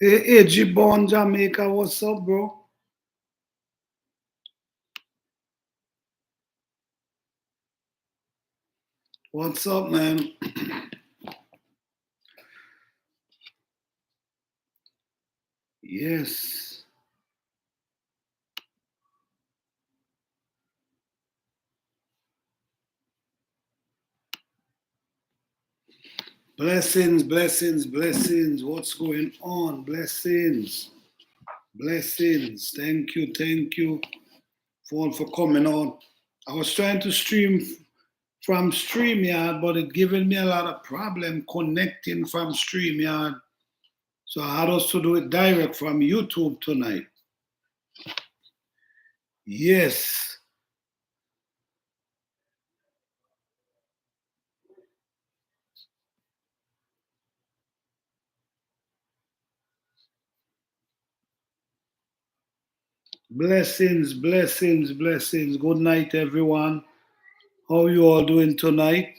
Hey, G-Born Jamaica, what's up, bro? What's up, man? Yes. Blessings, blessings, blessings. What's going on? Blessings, blessings. Thank you for coming on. I was trying to stream from StreamYard, but it giving me a lot of problem connecting from StreamYard. So I had us to do it direct from YouTube tonight. Yes. Blessings, blessings, blessings. Good night, everyone. How you all doing tonight?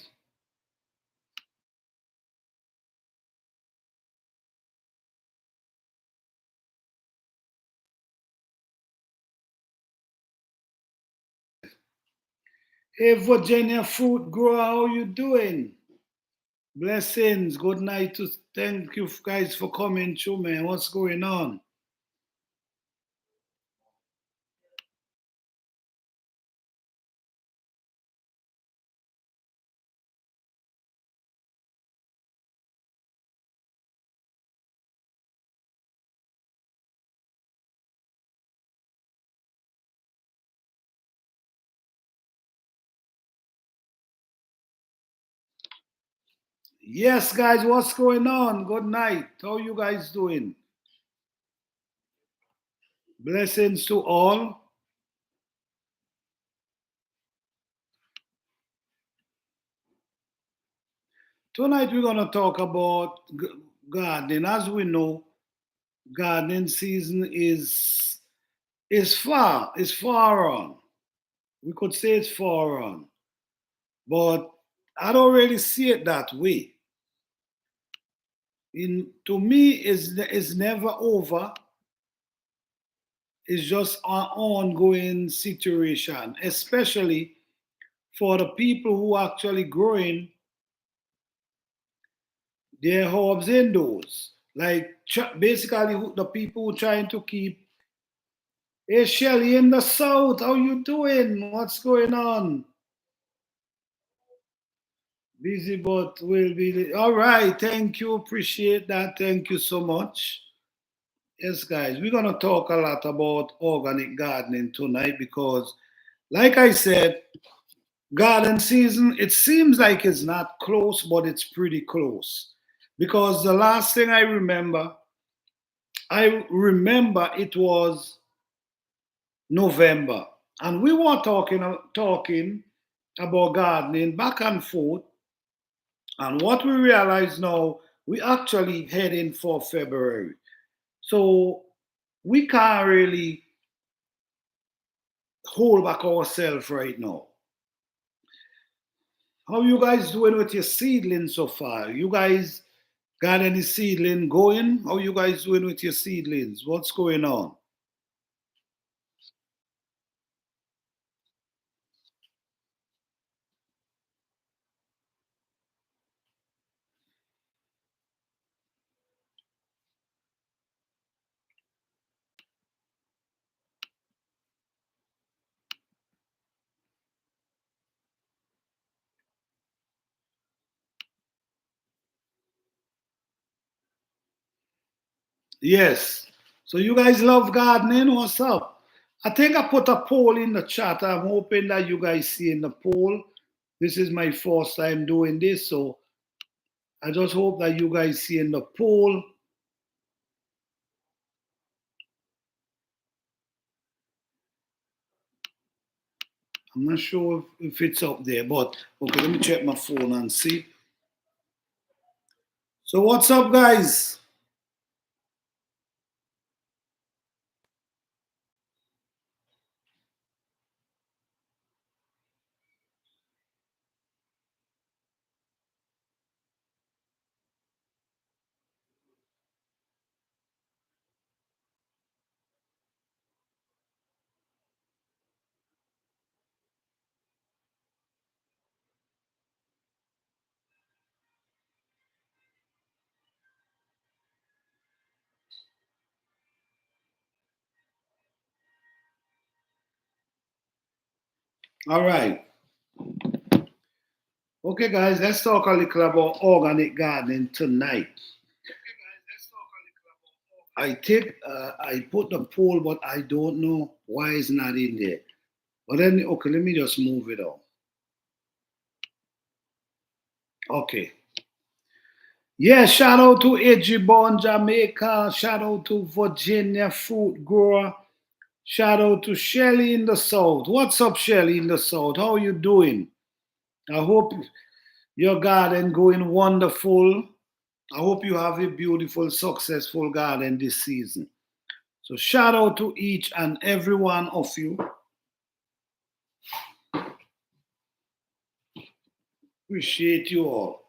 Hey, Virginia Fruit Grower, how you doing? Blessings. Good night. Thank you guys for coming through, man. What's going on? Yes, guys, what's going on? Good night. How you guys doing? Blessings to all. Tonight we're gonna talk about gardening. As we know, gardening season is far on. We could say it's far on, but I don't really see it that way. To me, is never over. It's just an ongoing situation, especially for the people who are actually growing their herbs indoors. Like basically the people who trying to keep. Hey Shelly in the south, how you doing? What's going on? Busy, but will be all right. Thank you, appreciate that. Thank you so much. Yes, guys, we're gonna talk a lot about organic gardening tonight because, like I said, garden season, it seems like it's not close, but it's pretty close. Because the last thing I remember it was November, and we were talking about gardening back and forth. And what we realize now, we actually heading for February, so we can't really hold back ourselves right now. How you guys doing with your seedling so far? You guys got any seedling going? How you guys doing with your seedlings? What's going on? Yes. So you guys love gardening? What's up? I think I put a poll in the chat. I'm hoping that you guys see in the poll. This is my first time doing this, so I just hope that you guys see in the poll. I'm not sure if it's up there, but okay, let me check my phone and see. So what's up, guys? All right. Okay, guys, let's talk a little about organic gardening tonight. I put the poll, but I don't know why it's not in there. But then, okay, let me just move it on. Okay. Yeah, shout out to Edgebon, Jamaica. Shout out to Virginia Fruit Grower. Shout out to Shelly in the South. What's up, Shelly in the South? How you doing? I hope your garden going wonderful. I hope you have a beautiful, successful garden this season. So shout out to each and every one of you. Appreciate you all.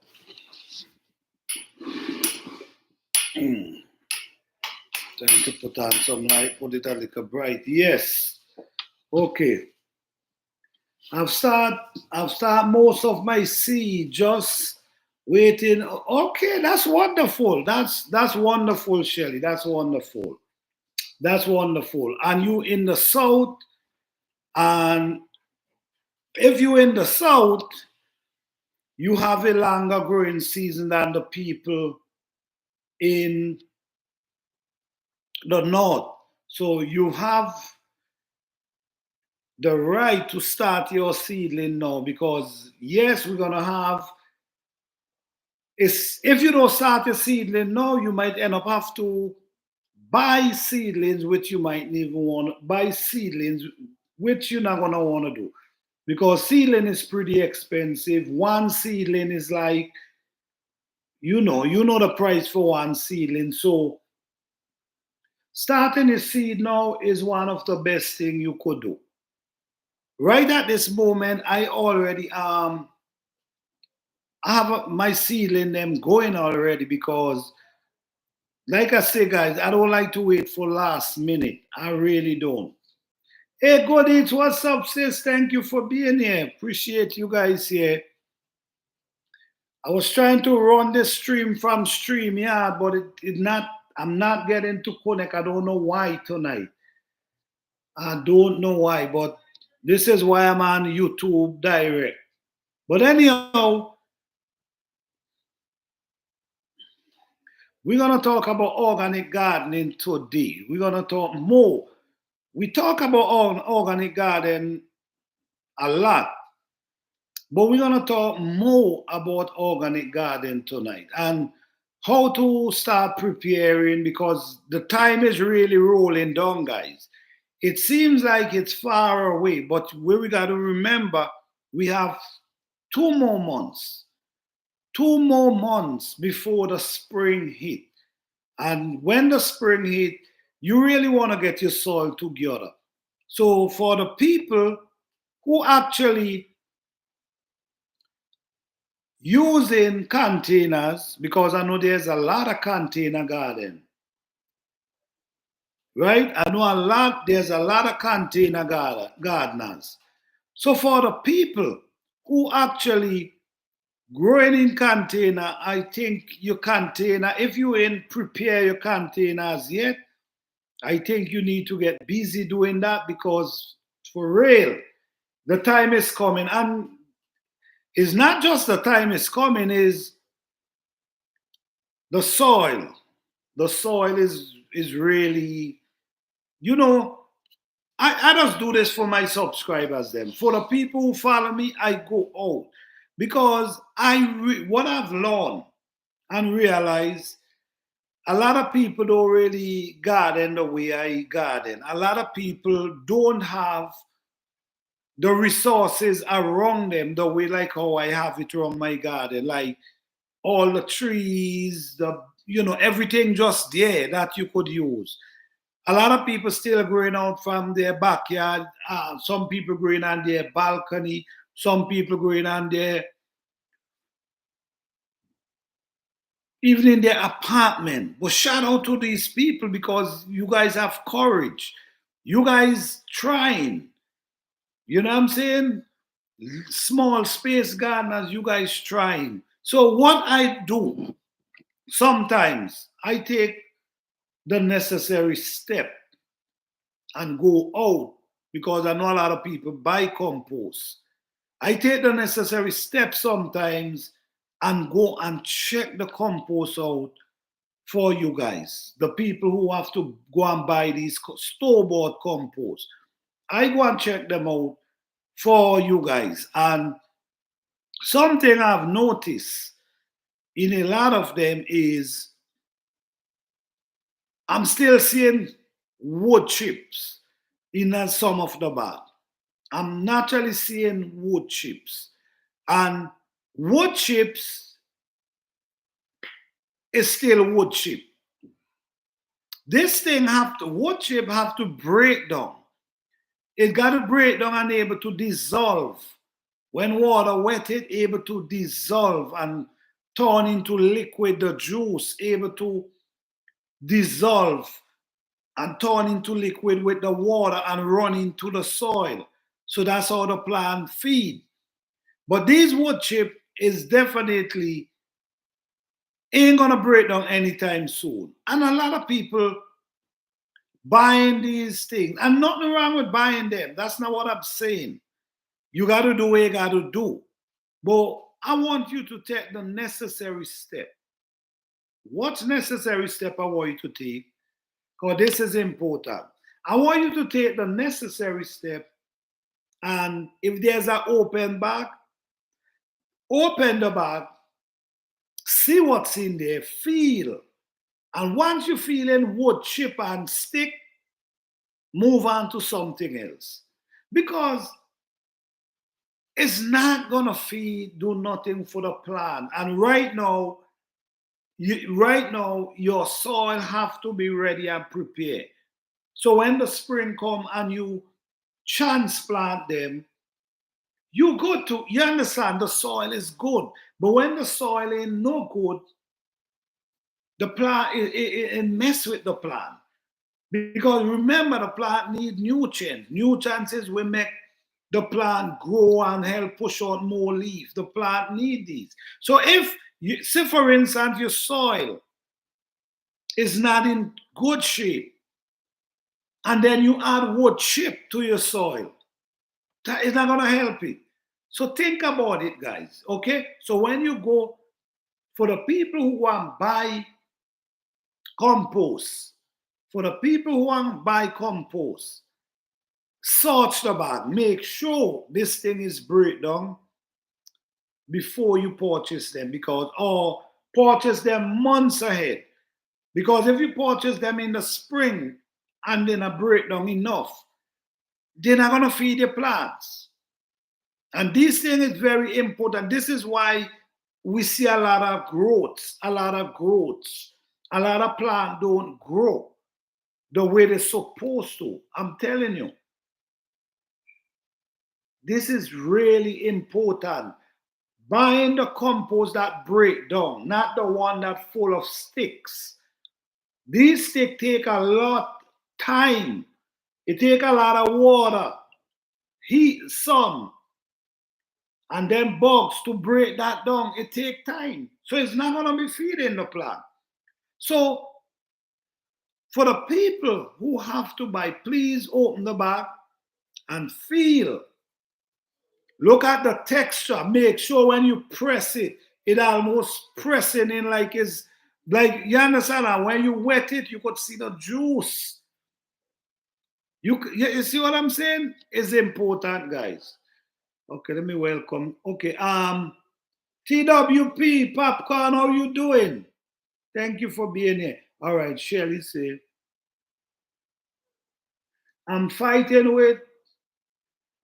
Time to put on some light, put it a little bright. Yes. Okay. I've start most of my seed just waiting. Okay, that's wonderful. That's wonderful, Shelly. That's wonderful. That's wonderful. And you in the south, and if you in the south, you have a longer growing season than the people in the north. So you have the right to start your seedling now because yes, we're gonna have is if you don't start your seedling now, you might end up have to buy seedlings which you might even want to buy seedlings which you're not gonna want to do. Because seedling is pretty expensive. One seedling is like, you know the price for one seedling. So starting a seed now is one of the best thing you could do. Right at this moment, I already I have my seedling them going already because, like I say, guys, I don't like to wait for last minute. I really don't. Hey, Goodich, what's up, sis? Thank you for being here. Appreciate you guys here. I was trying to run this stream from StreamYard, but it not. I'm not getting to connect. I don't know why tonight. I don't know why, but this is why I'm on YouTube Direct. But anyhow, we're gonna talk about organic gardening today. We're gonna talk more. We talk about organic garden a lot, but we're gonna talk more about organic garden tonight and how to start preparing because the time is really rolling down, guys. It seems like it's far away, but we got to remember we have 2 more months, 2 more months before the spring hit. And when the spring hit, you really want to get your soil together. So for the people who actually using containers, because I know there's a lot of container garden, right? I know there's a lot of container gardeners. So for the people who actually growing in container, I think your container, if you ain't prepare your containers yet, I think you need to get busy doing that because for real, the time is coming. And it's not just the time is coming, is the soil. The soil is really, you know, I just do this for my subscribers then. For the people who follow me, I go out. Because what I've learned and realized, a lot of people don't really garden the way I garden. A lot of people don't have the resources around them the way like how I have it around my garden. Like all the trees, everything just there that you could use. A lot of people still growing out from their backyard. Some people growing on their balcony. Some people growing on their even in their apartment. But shout out to these people because you guys have courage. You guys trying. You know what I'm saying? Small space gardeners, you guys trying. So what I do sometimes, I take the necessary step and go out because I know a lot of people buy compost. I take the necessary steps sometimes and go and check the compost out for you guys, the people who have to go and buy these store-bought compost. I go and check them out for you guys. And something I've noticed in a lot of them is I'm still seeing wood chips in some of the bag. I'm naturally seeing wood chips. And wood chips is still wood chip. This thing wood chip have to break down. It got to break down and able to dissolve. When water wet it, able to dissolve and turn into liquid, the juice, able to dissolve and turn into liquid with the water and run into the soil. So that's how the plant feed. But this wood chip is definitely ain't gonna break down anytime soon. And a lot of people buying these things, and nothing wrong with buying them. That's not what I'm saying. You gotta do what you gotta do. But I want you to take the necessary step. What's necessary step I want you to take? Because this is important. I want you to take the necessary step, and if there's an open bag, open the bag, see what's in there, feel. And once you feel in wood, chip, and stick, move on to something else. Because it's not gonna do nothing for the plant. And right now, your soil have to be ready and prepared. So when the spring come and you transplant them, you understand the soil is good. But when the soil ain't no good, the plant, it mess with the plant. Because remember, the plant need nutrients. Nutrients is we make the plant grow and help push out more leaves. The plant need these. So if you say, for instance, your soil is not in good shape, and then you add wood chip to your soil, that is not going to help it. So think about it, guys. Okay? So when you go, for the people who want to buy compost, search the bag. Make sure this thing is break down before you purchase them, or purchase them months ahead. Because if you purchase them in the spring and then a breakdown enough, they're not going to feed your plants. And this thing is very important. This is why we see a lot of growths. A lot of plants don't grow the way they're supposed to. I'm telling you. This is really important. Buying the compost that break down, not the one that's full of sticks. These sticks take a lot of time. It take a lot of water, heat, sun, and then bugs to break that down. It take time. So it's not going to be feeding the plant. So for the people who have to buy, please open the bag and feel. Look at the texture. Make sure when you press it, it almost pressing in like it's like, you understand? And when you wet it, you could see the juice. You see what I'm saying? It's important, guys. Okay, let me welcome. Okay, TWP Popcorn, how you doing? Thank you for being here. All right, Shelly say, I'm fighting with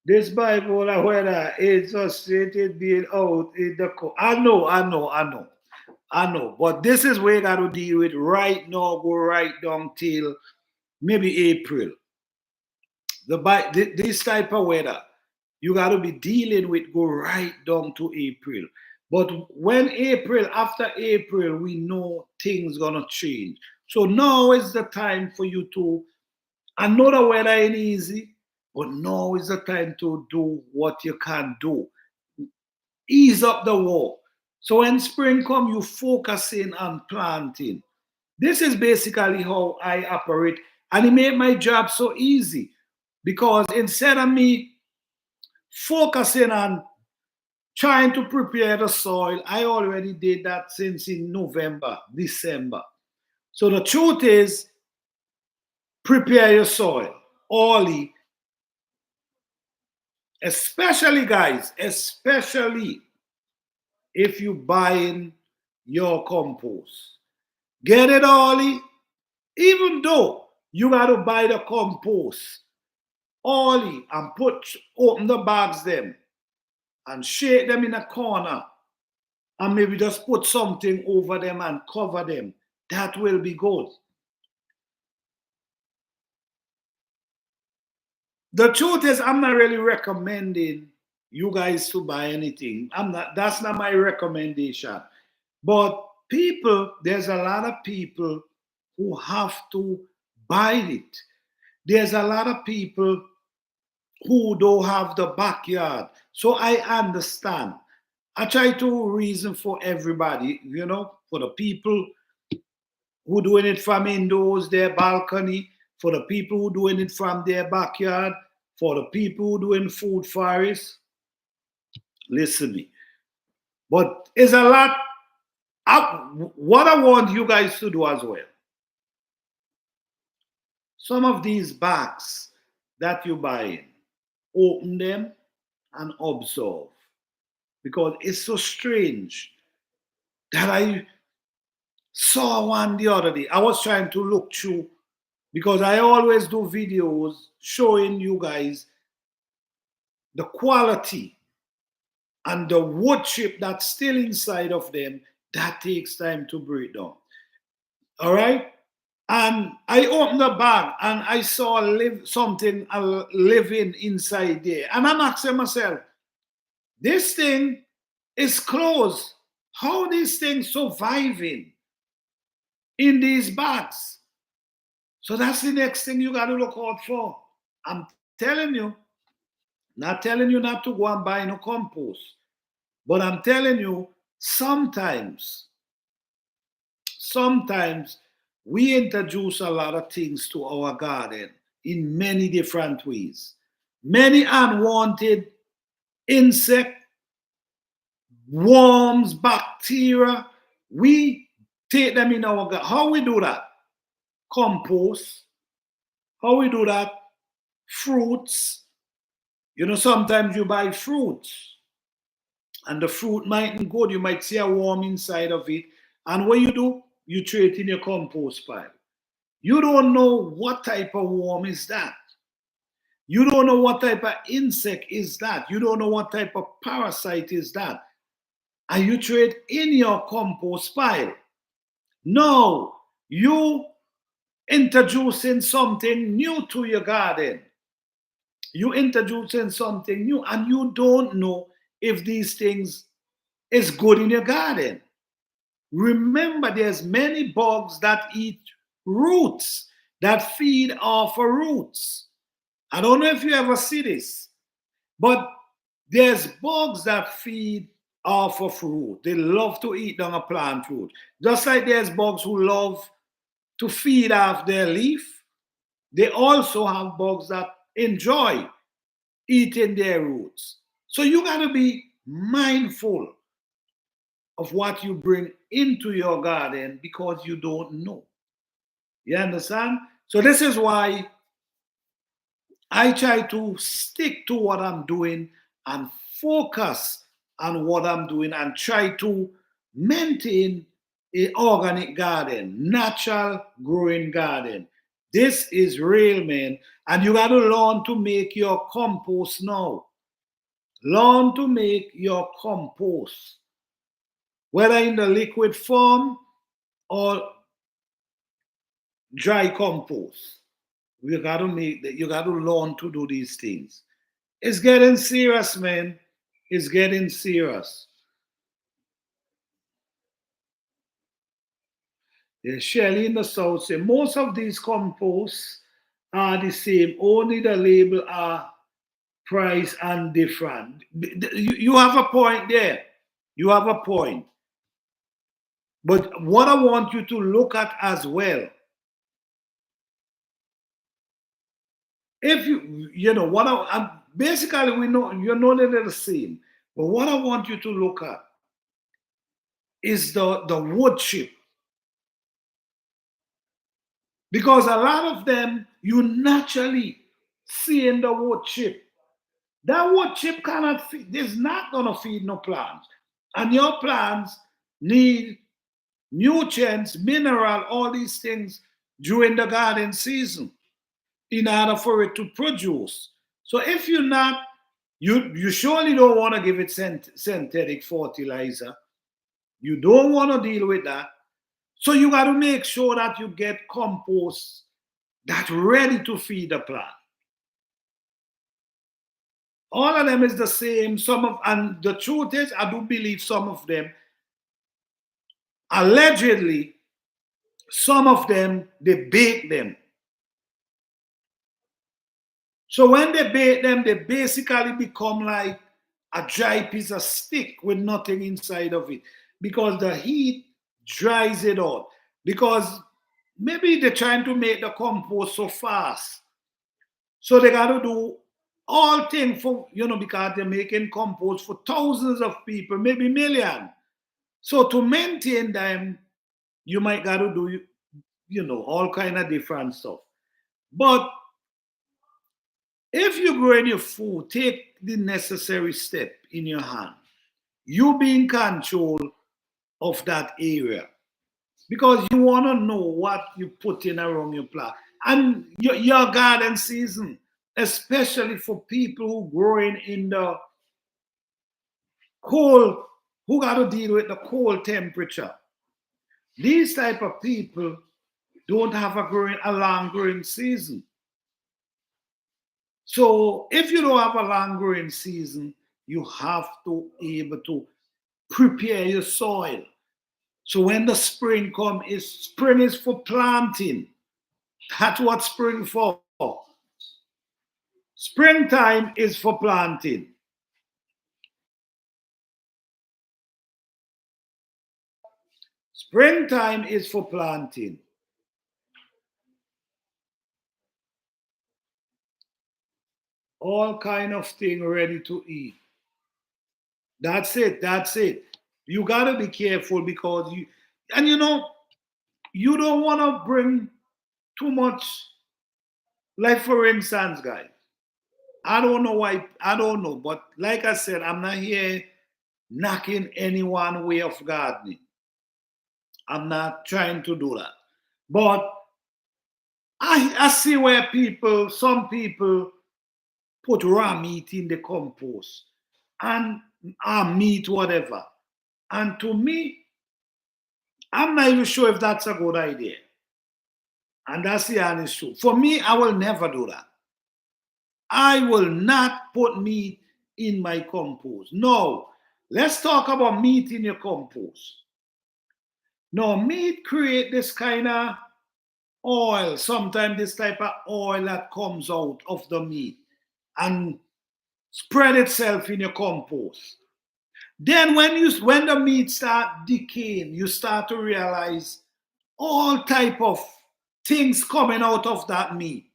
this bipolar weather. It's frustrated being out in the cold. I know. But this is where you got to deal with right now. Go right down till maybe April. This type of weather, you got to be dealing with go right down to April. But after April, we know things gonna change. So now is the time for you to. I know the weather ain't easy, but now is the time to do what you can do. Ease up the work. So when spring come, you focusing on planting. This is basically how I operate, and it made my job so easy. Because instead of me focusing on trying to prepare the soil, I already did that since in November, December. So the truth is, prepare your soil. Only, especially guys, especially if you buying your compost. Get it early, even though you got to buy the compost early and open the bags them and shake them in a corner and maybe just put something over them and cover them. That will be good. The truth is, I'm not really recommending you guys to buy anything. That's not my recommendation. But people, there's a lot of people who have to buy it. There's a lot of people who don't have the backyard. So I understand. I try to reason for everybody, for the people who doing it from indoors, their balcony, for the people who doing it from their backyard, for the people who doing food forest. Listen to me. But it's a lot. What I want you guys to do as well. Some of these bags that you buy, open them and observe. Because it's so strange that I saw one the other day. I was trying to look through because I always do videos showing you guys the quality and the wood chip that's still inside of them. That takes time to break down. All right? And I opened the bag and I saw something living inside there. And I'm asking myself, this thing is closed. How this thing surviving in these bags? So that's the next thing you got to look out for. I'm telling you, not telling you not to go and buy no compost, but I'm telling you, sometimes we introduce a lot of things to our garden in many different ways. Many unwanted insect, worms, bacteria, we take them in our garden. How we do that? Compost. How we do that? Fruits. Sometimes you buy fruits and the fruit mightn't good. You might see a worm inside of it. And what you do? You throw it in your compost pile. You don't know what type of worm is that. You don't know what type of insect is that. You don't know what type of parasite is that. And you throw it in your compost pile. No, you introducing something new to your garden. You introducing something new and you don't know if these things is good in your garden. Remember, there's many bugs that eat roots, that feed off of roots. I don't know if you ever see this, but there's bugs that feed off of root. They love to eat down a plant root. Just like there's bugs who love to feed off their leaf, they also have bugs that enjoy eating their roots. So you got to be mindful of what you bring into your garden because you don't know. You understand? So this is why I try to stick to what I'm doing and focus on what I'm doing and try to maintain an organic garden, natural growing garden. This is real, man. And you got to learn to make your compost now. Learn to make your compost, whether in the liquid form or dry compost. You got to you got to learn to do these things. It's getting serious, man. It's getting serious. Yeah, Shelley in the South say most of these composts are the same, only the label are price and different. You have a point there. You have a point. But what I want you to look at as well if you know what basically we know you know they're the same. But what I want you to look at is the wood chip. Because a lot of them you naturally see in the wood chip. That wood chip cannot feed, is not gonna feed no plants. And your plants need nutrients, mineral, all these things during the garden season in order for it to produce. So if you're not, you surely don't want to give it synthetic fertilizer. You don't want to deal with that. So you got to make sure that you get compost that's ready to feed the plant. All of them is the same. And the truth is, I do believe some of them, allegedly, some of them, they bake them. So when they bake them, they basically become like a dry piece of stick with nothing inside of it because the heat dries it out. Because maybe they're trying to make the compost so fast. So they got to do all things for, because they're making compost for thousands of people, maybe millions. So to maintain them, you might got to do, all kind of different stuff. But if you grow in your food, take the necessary step in your hand. You be in control of that area because you want to know what you put in around your plant. And your garden season, especially for people who growing in the cold, who got to deal with the cold temperature. These type of people don't have a long growing season. So if you don't have a long growing season, you have to be able to prepare your soil. So when the spring comes, spring is for planting. That's what spring for. Springtime is for planting. Springtime is for planting. All kind of thing ready to eat. That's it. That's it. You gotta be careful because you don't want to bring too much. Like for instance, guys, I don't know why. I don't know, but like I said, I'm not here knocking anyone way of gardening. I'm not trying to do that. But I see where some people put raw meat in the compost and meat, whatever. And to me, I'm not even sure if that's a good idea. And that's the honest truth. For me, I will never do that. I will not put meat in my compost. No. Let's talk about meat in your compost. No, meat create this kind of oil, sometimes this type of oil that comes out of the meat and spread itself in your compost. Then when the meat start decaying, you start to realize all type of things coming out of that meat.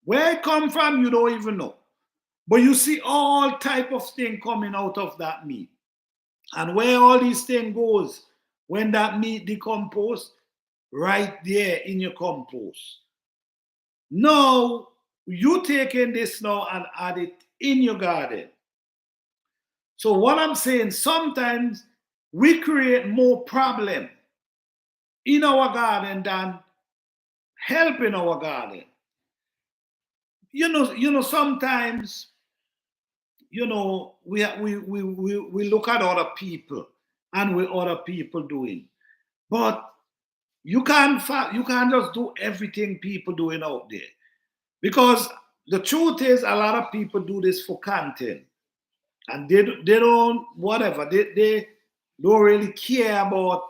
Where it come from, you don't even know. But you see all type of thing coming out of that meat. And where all these things goes, when that meat decompose, right there in your compost. Now, you taking this now and add it in your garden. So what I'm saying, sometimes we create more problem in our garden than help in our garden. Sometimes, we look at other people and what other people doing. But you can't just do everything people doing out there. Because the truth is a lot of people do this for content. And they don't, whatever, they don't really care about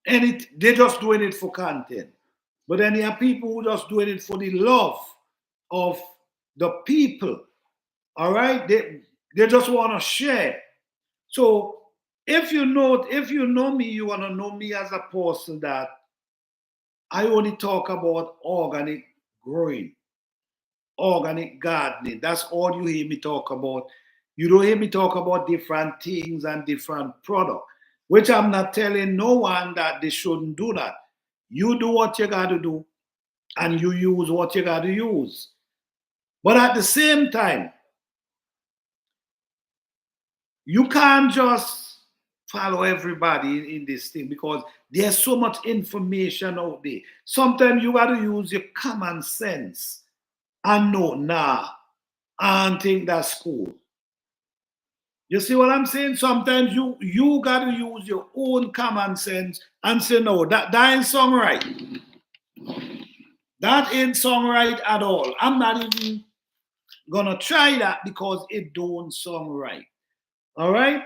anything. They're just doing it for content. But then there are people who just doing it for the love of the people. All right? They just want to share. So if you know me, you want to know me as a person that I only talk about organic growing, organic gardening. That's all you hear me talk about. You don't hear me talk about different things and different products, which I'm not telling no one that they shouldn't do that. You do what you got to do and you use what you got to use. But at the same time, you can't just follow everybody in this thing because there's so much information out there. Sometimes you got to use your common sense and know, nah, I don't think that's cool. You see what I'm saying? Sometimes you got to use your own common sense and say, no, that ain't song right. That ain't song right at all. I'm not even gonna try that because it don't sound right. All right?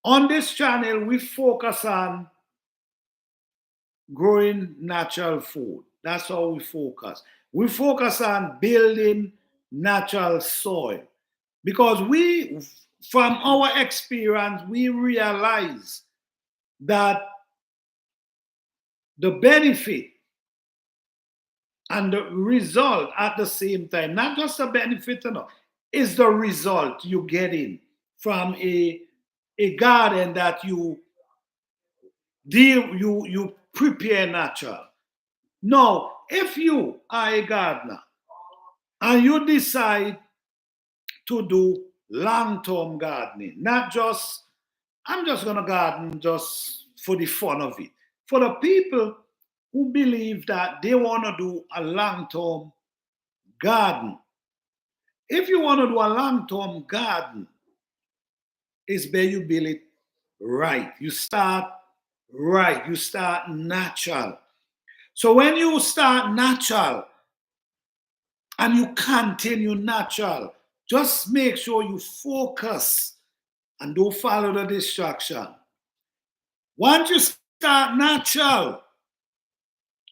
On this channel, we focus on growing natural food. That's how we focus. We focus on building natural soil because from our experience, we realize that the benefit and the result at the same time, not just the benefit, is the result you get in from a garden that you prepare natural. Now, if you are a gardener and you decide to do long-term gardening, not just I'm just gonna garden just for the fun of it. For the people who believe that they want to do a long-term garden, if you want to do a long-term garden, it's where you build it right. You start right. You start natural. So when you start natural and you continue natural, just make sure you focus and don't follow the distraction. Once you start natural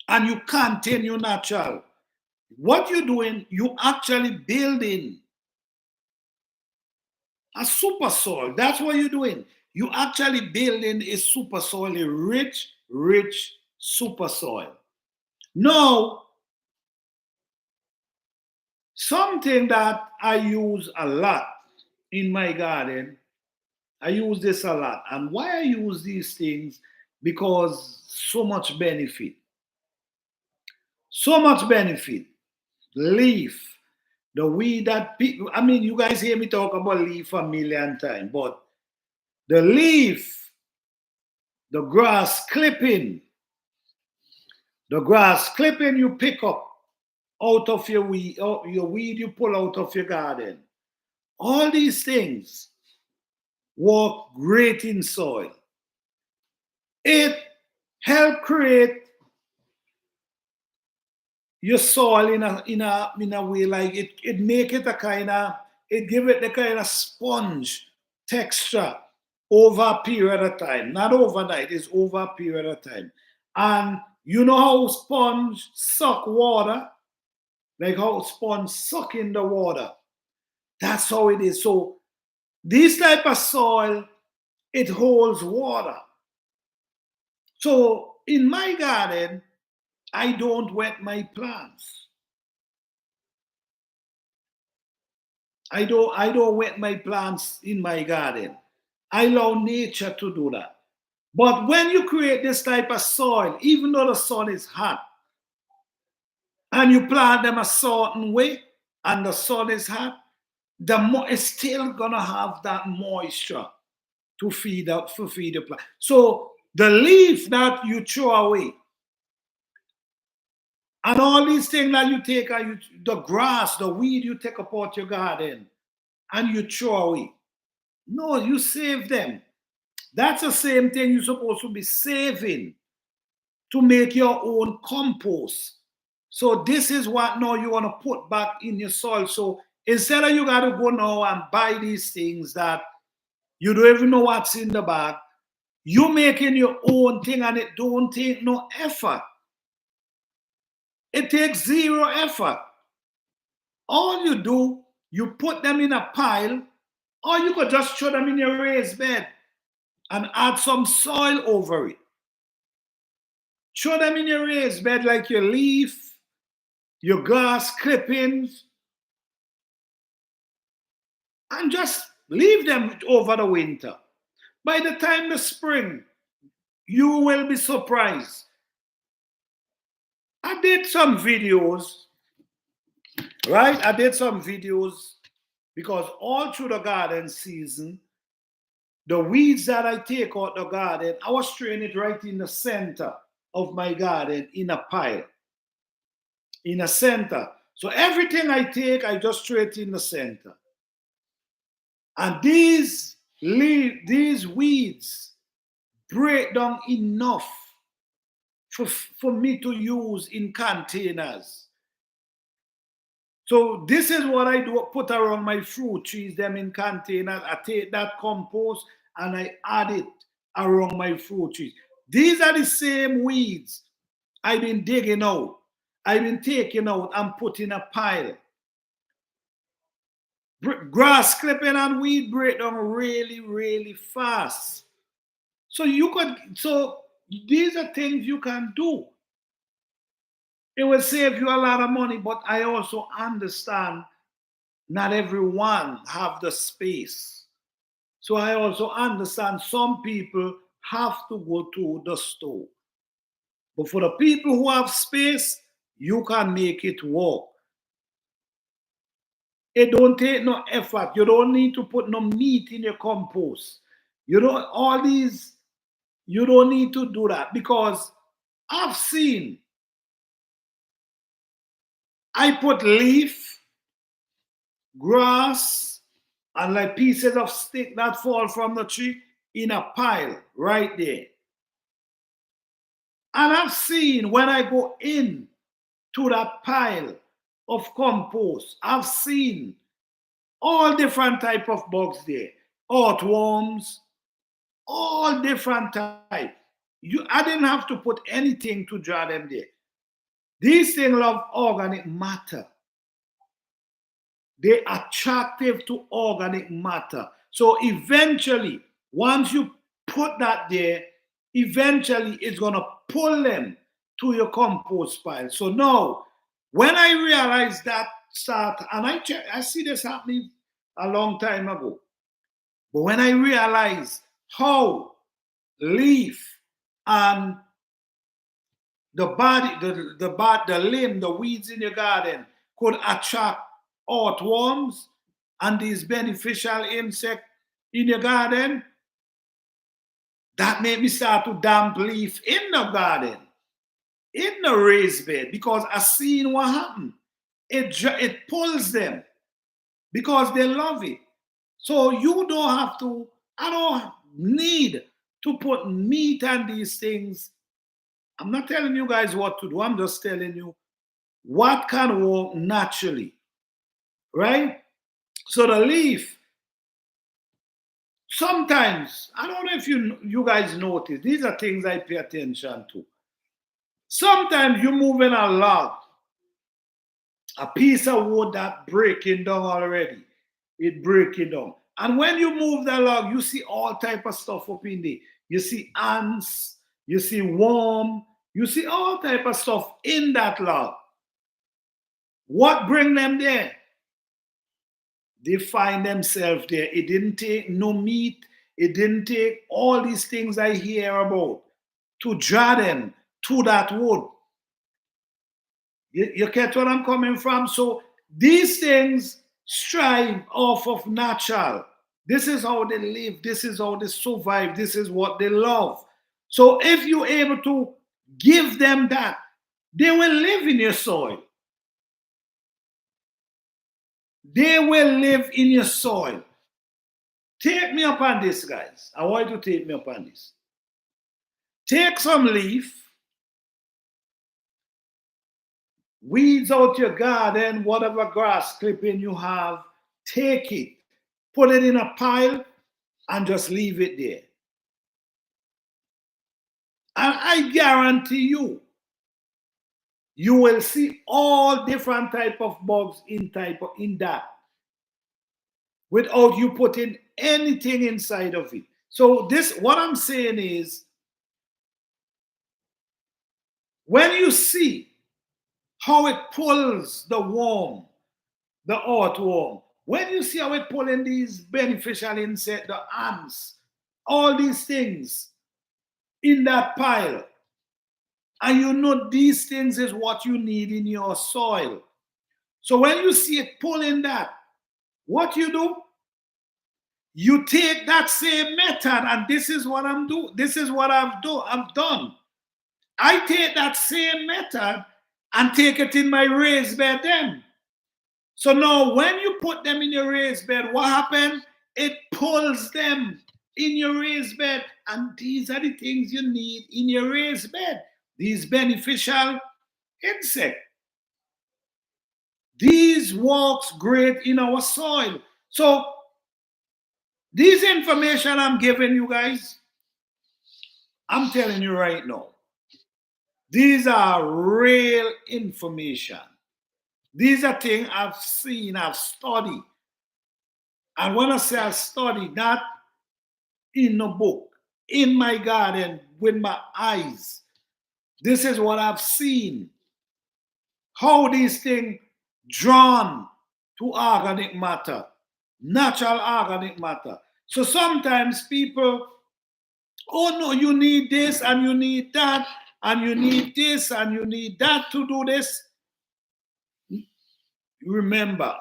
and you continue natural, what you're doing, you actually building a super soil. That's what you're doing. You actually building a super soil, a rich, rich super soil. Now, something that I use a lot in my garden, I use this a lot. And why I use these things? Because so much benefit. So much benefit. Leaf, the weed that people, I mean, you guys hear me talk about leaf a million times, but the leaf, the grass clipping you pick up out of your weed you pull out of your garden. All these things work great in soil. It help create your soil in a way like it make it it give it the kind of sponge texture over a period of time, not overnight, it's over a period of time. And you know how sponge suck water, like how sponge suck in the water. That's how it is. So this type of soil, it holds water. So in my garden, I don't wet my plants. I don't wet my plants in my garden. I allow nature to do that. But when you create this type of soil, even though the sun is hot, and you plant them a certain way, and the sun is hot, it's still gonna have that moisture to feed the plant. So the leaf that you throw away, and all these things that you take, the grass, the weed you take apart your garden, and you throw away. No, you save them. That's the same thing you're supposed to be saving to make your own compost. So this is what now you want to put back in your soil. So instead of you got to go now and buy these things that you don't even know what's in the bag, you making your own thing and it don't take no effort. It takes zero effort. All you do, you put them in a pile, or you could just throw them in your raised bed and add some soil over it. Throw them in your raised bed like your leaf, your grass clippings, and just leave them over the winter. By the time the spring, you will be surprised. I did some videos, right? I did some videos because all through the garden season, the weeds that I take out the garden, I was spraying it right in the center of my garden in a pile, in a center. So everything I take, I just throw it in the center. And these weeds break down enough for me to use in containers. So this is what I do, put around my fruit trees, them in containers. I take that compost and I add it around my fruit trees. These are the same weeds I've been digging out. I've been taking out and put in a pile. Grass clipping and weed break down really, really fast. So these are things you can do. It will save you a lot of money, but I also understand not everyone have the space. So I also understand some people have to go to the store. But for the people who have space, you can make it work. It don't take no effort. You don't need to put no meat in your compost. You don't need to do that because I've seen I put leaf, grass, and like pieces of stick that fall from the tree in a pile right there. And I've seen when I go in to that pile of compost, I've seen all different type of bugs there, earthworms, all different type. I didn't have to put anything to draw them there. These things love organic matter. They're attractive to organic matter. So eventually, once you put that there, eventually it's going to pull them to your compost pile. So now, when I realized that and I see this happening a long time ago, but when I realized how leaf and the limb, the weeds in your garden could attract earthworms and these beneficial insects in your garden, that made me start to damp leaf in the garden, in the raised bed, because I seen what happened. It pulls them because they love it. So you don't have to, I don't need to put meat and these things. I'm not telling you guys what to do. I'm just telling you what can work naturally, right? So the leaf, sometimes, I don't know if you guys notice, these are things I pay attention to. Sometimes you're moving a log, a piece of wood that breaking down already. It breaking down. And when you move the log, you see all type of stuff up in there. You see ants, you see worm, you see all type of stuff in that log. What bring them there? They find themselves there. It didn't take no meat. It didn't take all these things I hear about to draw them to that wood. You get what I'm coming from? So these things strive off of natural. This is how they live. This is how they survive. This is what they love. So if you're able to give them that, they will live in your soil. They will live in your soil. Take me up on this, guys. I want you to take me up on this. Take some leaf, weeds out your garden, whatever grass clipping you have, take it, put it in a pile, and just leave it there. And I guarantee you will see all different type of bugs in that without you putting anything inside of it. So this, what I'm saying is, When you see how it pulls the worm, the earthworm, when you see how it pulling these beneficial insects, the ants, all these things in that pile, and you know these things is what you need in your soil. So when you see it pulling that, what you do? You take that same method, and this is what I'm doing. This is what I've done. I take that same method and take it in my raised bed then. So now when you put them in your raised bed, what happens? It pulls them in your raised bed. And these are the things you need in your raised bed. These beneficial insects. These works great in our soil. So this information I'm giving you guys, I'm telling you right now, these are real information. These are things I've seen, I've studied. And when I say I study, not in a book, in my garden, with my eyes. This is what I've seen. How these things drawn to organic matter, natural organic matter. So sometimes people, oh no, you need this and you need that, and you need this and you need that to do this. Remember,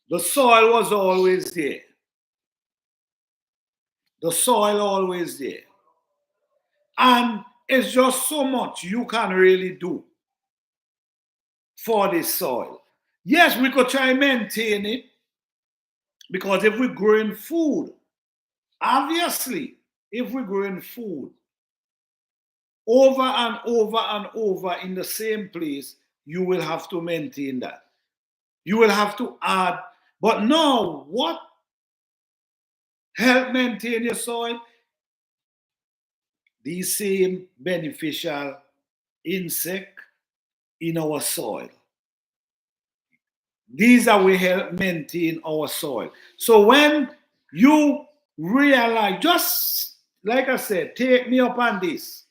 the soil was always there. The soil always there. And it's just so much you can really do for this soil. Yes, we could try and maintain it, because if we're growing food, obviously, if we're growing food over and over and over in the same place, you will have to maintain that. You will have to add. But no, what help maintain your soil? These same beneficial insect in our soil. These are we help maintain our soil. So when you realize, just like I said, take me up on this.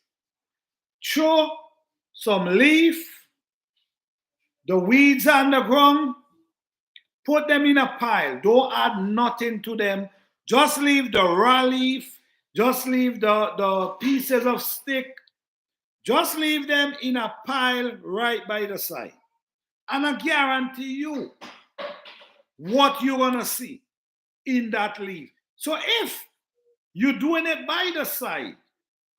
Throw some leaf, the weeds on the ground, put them in a pile. Don't add nothing to them. Just leave the raw leaf, just leave the pieces of stick, just leave them in a pile right by the side. And I guarantee you what you're going to see in that leaf. So if you're doing it by the side,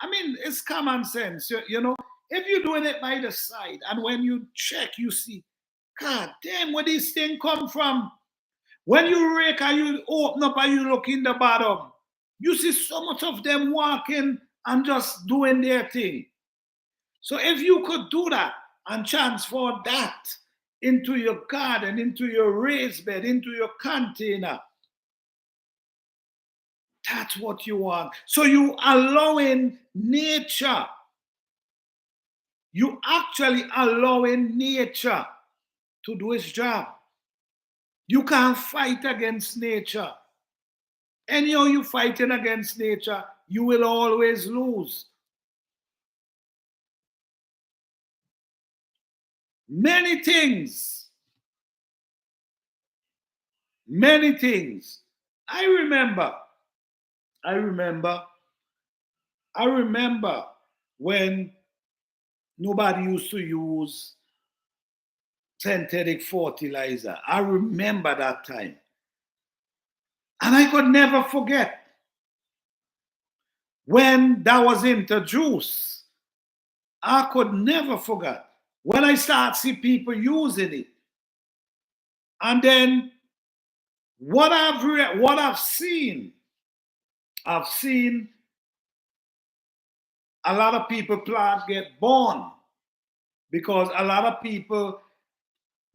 I mean, it's common sense, you know. If you're doing it by the side and when you check, you see, God damn, where this thing come from? When you rake and you open up and you look in the bottom, you see so much of them walking and just doing their thing. So if you could do that and transfer that into your garden, into your raised bed, into your container, that's what you want. So you allowing nature. You actually allowing nature to do its job. You can't fight against nature. Anyhow you fighting against nature, you will always lose. Many things. Many things. I remember when nobody used to use synthetic fertilizer. I remember that time. And I could never forget when that was introduced. I could never forget when I start see people using it. And then what I've seen a lot of people plant get born because a lot of people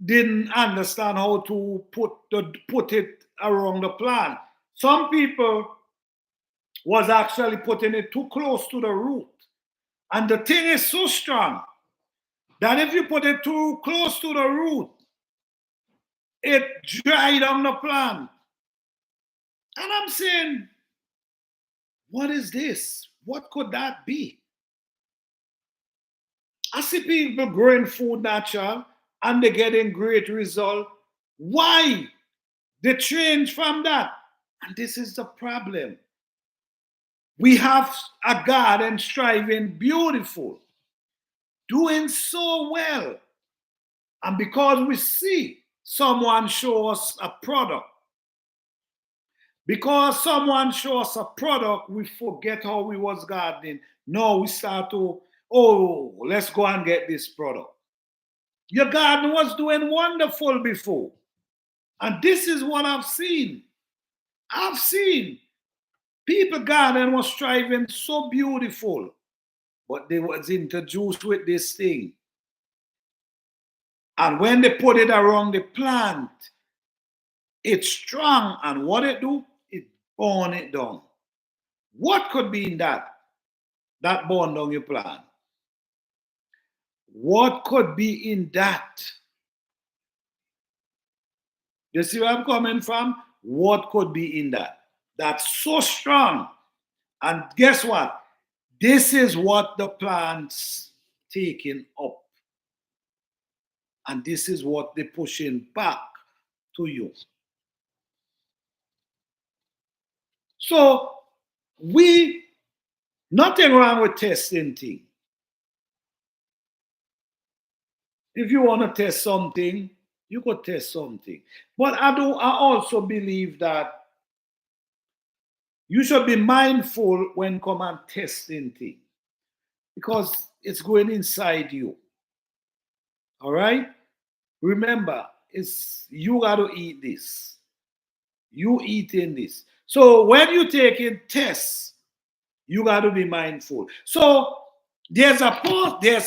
didn't understand how to put it around the plant. Some people was actually putting it too close to the root. And the thing is so strong that if you put it too close to the root, it dried down the plant. And I'm saying, what is this? What could that be? I see people growing food natural and they're getting great result. Why? They change from that. And this is the problem. We have a garden striving beautiful, doing so well. And because we see someone show us a product, because someone show us a product, we forget how we was gardening. No, we start to, oh, let's go and get this product. Your garden was doing wonderful before. And this is what I've seen. I've seen people garden was striving so beautiful, but they was introduced with this thing. And when they put it around the plant, it's strong. And what it do? It burn it down. What could be in that? That burn down your plant. What could be in that? You see where I'm coming from? What could be in that? That's so strong. And guess what? This is what the plant's taking up. And this is what they're pushing back to you. So nothing wrong with testing things. If you want to test something, you could test something. But I also believe that you should be mindful when come and testing things. Because it's going inside you. All right? Remember, it's you got to eat this. You eating this. So when you taking tests, you got to be mindful. So there's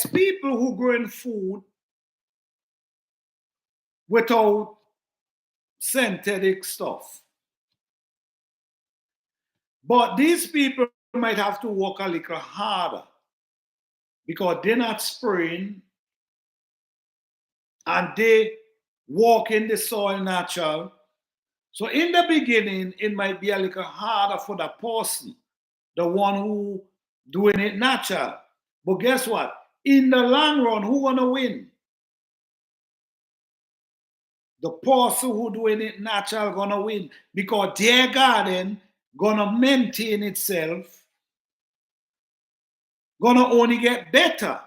people who growing food without synthetic stuff. But these people might have to work a little harder because they're not spraying and they walk in the soil natural. So in the beginning, it might be a little harder for the person, the one who doing it natural. But guess what? In the long run, who gonna win? The person who doing it natural gonna win because their garden gonna maintain itself, gonna only get better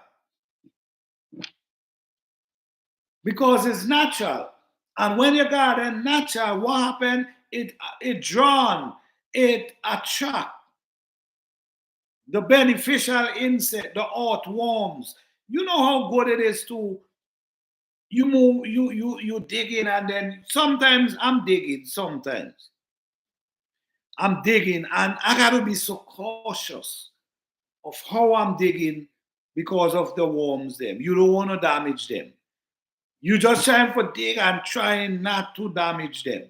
because it's natural. And when your garden natural, what happen? It drawn, it attract the beneficial insect, the earthworms. You know how good it is to you dig in, and then sometimes I'm digging, sometimes I'm digging, and I gotta be so cautious of how I'm digging because of the worms them. You don't want to damage them. You just trying for dig and trying not to damage them.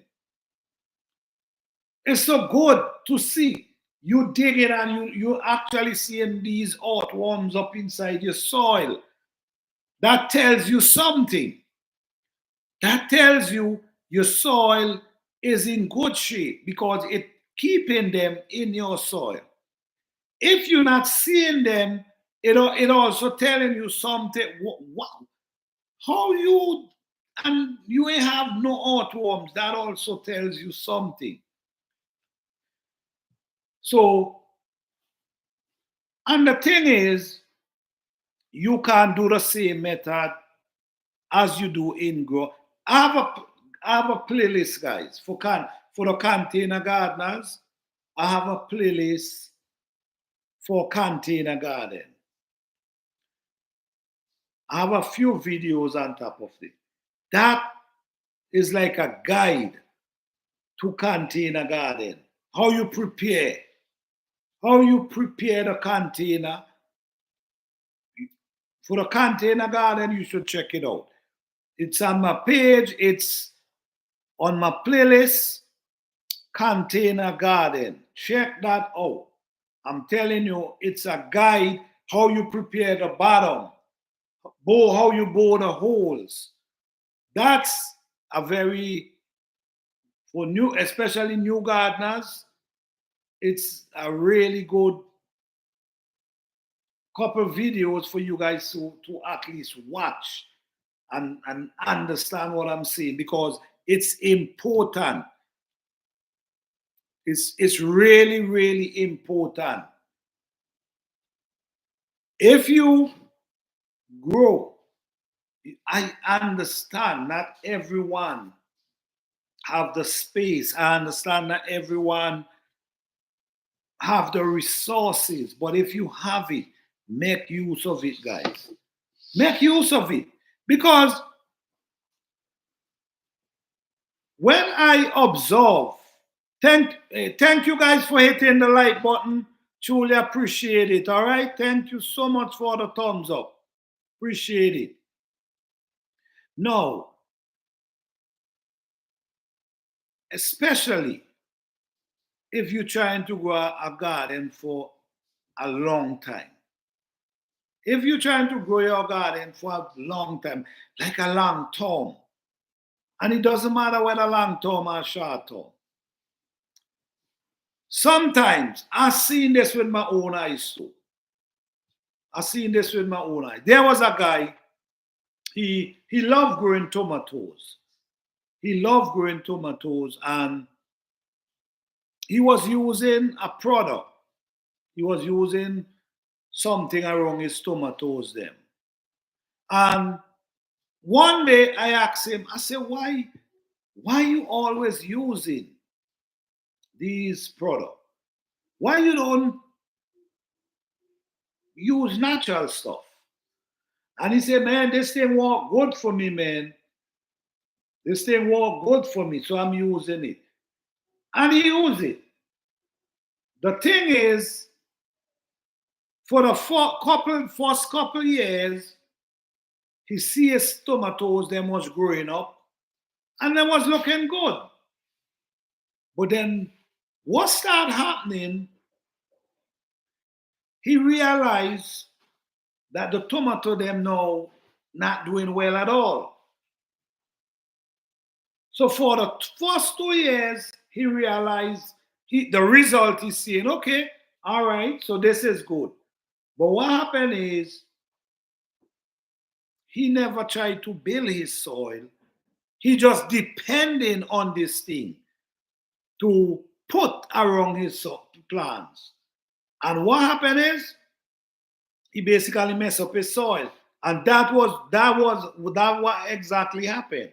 It's so good to see you digging and you actually seeing these earthworms up inside your soil. That tells you something. That tells you your soil is in good shape because it's keeping them in your soil. If you're not seeing them, it also telling you something. Wow, how you ain't have no earthworms. That also tells you something. So, and the thing is, you can do the same method as you do in grow. I have a playlist, guys, for the container gardeners. I have a playlist for container garden. I have a few videos on top of it. That is like a guide to container garden. How you prepare the container. For the container garden, you should check it out. It's on my page. It's on my playlist, Container Garden. Check that out. I'm telling you, it's a guide how you prepare the bottom, how you bore the holes. That's a very, for new, especially new gardeners, it's a really good couple videos for you guys to at least watch and understand what I'm saying, because it's important. It's really, really important. If you grow, I understand not everyone have the space. I understand that everyone have the resources, but if you have it, make use of it, guys. Make use of it. Because when I observe, thank you guys for hitting the like button. Truly appreciate it. All right. Thank you so much for the thumbs up. Appreciate it. Now, especially if you're trying to grow a garden for a long time. If you're trying to grow your garden for a long time, like a long term, and it doesn't matter whether long term or short term. Sometimes I've seen this with my own eyes too. I've seen this with my own eyes. There was a guy, he loved growing tomatoes. He loved growing tomatoes, and he was using a product. He was using something around his tomatoes them. And one day I asked him, I said, why you always using these products? Why you don't use natural stuff? And he said, man, this thing work good for me, man. This thing work good for me, so I'm using it. And he used it. The thing is, for the first couple years, he see his tomatoes, them was growing up, and they was looking good. But then what started happening, he realized that the tomato them now not doing well at all. So for the first 2 years, he realized the result is saying, okay, all right, so this is good. But what happened is he never tried to build his soil. He just depending on this thing to put around his plants. And what happened is he basically messed up his soil. And that what exactly happened.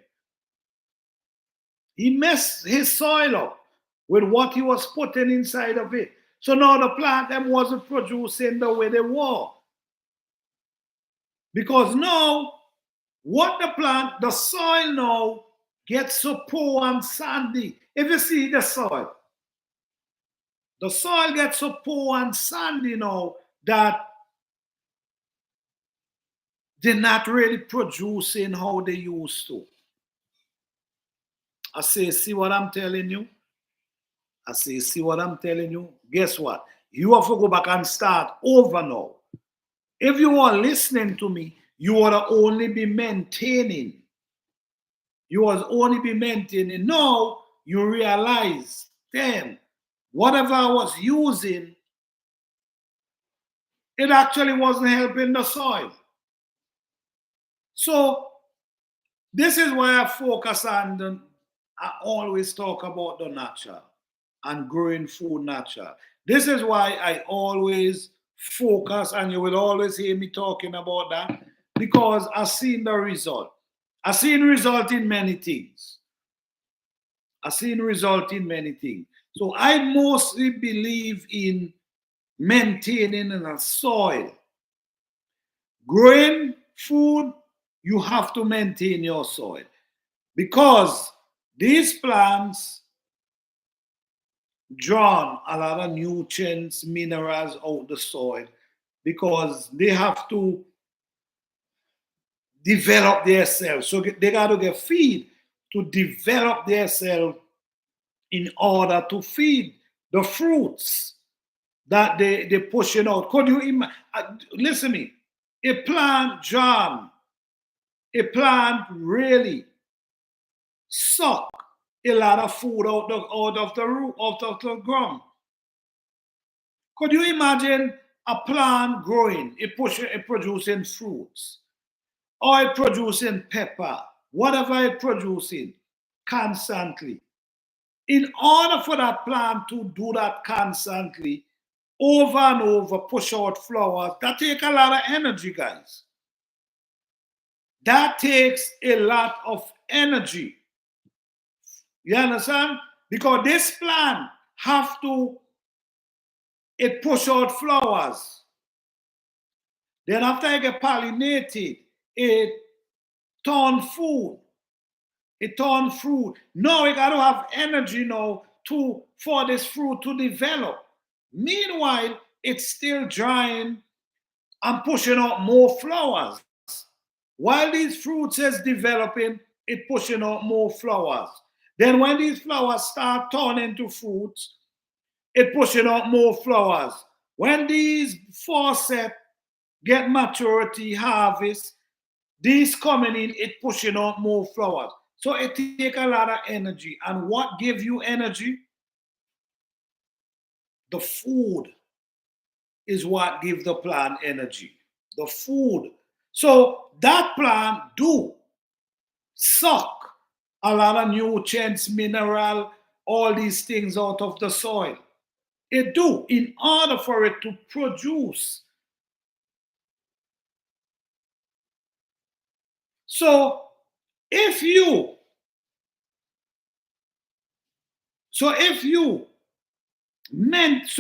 He messed his soil up with what he was putting inside of it. So now the plant them wasn't producing the way they were. Because now, what the soil now gets so poor and sandy. If you see the soil gets so poor and sandy now that they're not really producing how they used to. I say, see what I'm telling you? I say, see what I'm telling you? Guess what? You have to go back and start over now. If you are listening to me, you ought to only be maintaining. You ought only be maintaining. Now you realize, damn, whatever I was using, it actually wasn't helping the soil. So this is why I focus on I always talk about the natural and growing food natural. This is why I always focus, and you will always hear me talking about that, because I've seen the result. I've seen result in many things. I've seen result in many things. So I mostly believe in maintaining a soil. Growing food, you have to maintain your soil, because these plants draw a lot of nutrients, minerals out the soil, because they have to develop themselves. So they got to get feed to develop themselves in order to feed the fruits that they're pushing out. Could you imagine? Listen to me. A plant, John, a plant really suck a lot of food out of the root, out of the ground. Could you imagine a plant growing, it producing fruits, or it producing pepper, whatever it producing constantly. In order for that plant to do that constantly, over and over, push out flowers, that take a lot of energy, guys. That takes a lot of energy. You understand? Because this plant have to, it push out flowers. Then after it get pollinated, it turn food. It turn fruit. Now we got to have energy now for this fruit to develop. Meanwhile, it's still drying and pushing out more flowers. While these fruits is developing, it pushing out more flowers. Then when these flowers start turning into fruits, it pushing out more flowers. When these faucet get maturity, harvest, these coming in, it pushing out more flowers. So it take a lot of energy. And what gives you energy? The food is what gives the plant energy. The food. So that plant do suck a lot of nutrients, mineral, all these things out of the soil. It do in order for it to produce. So if you so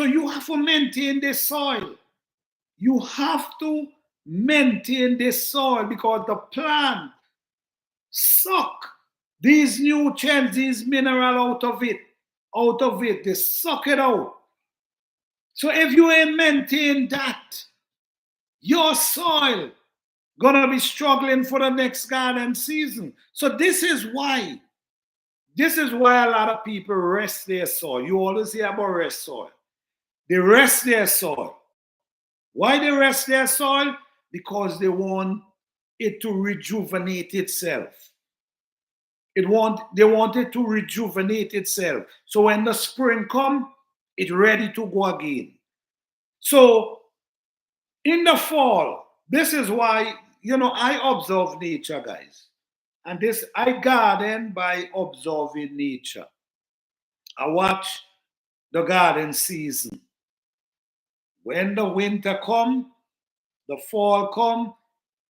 you have to maintain the soil. You have to maintain the soil because the plant suck these nutrients, these mineral out of it, they suck it out. So if you ain't maintain that, your soil gonna be struggling for the next garden season. So this is why a lot of people rest their soil. You always hear about rest soil. They rest their soil. Why they rest their soil? Because they want it to rejuvenate itself. They want it to rejuvenate itself. So when the spring come, it's ready to go again. So in the fall, this is why, I observe nature, guys. And I garden by observing nature. I watch the garden season. When the winter come, the fall come,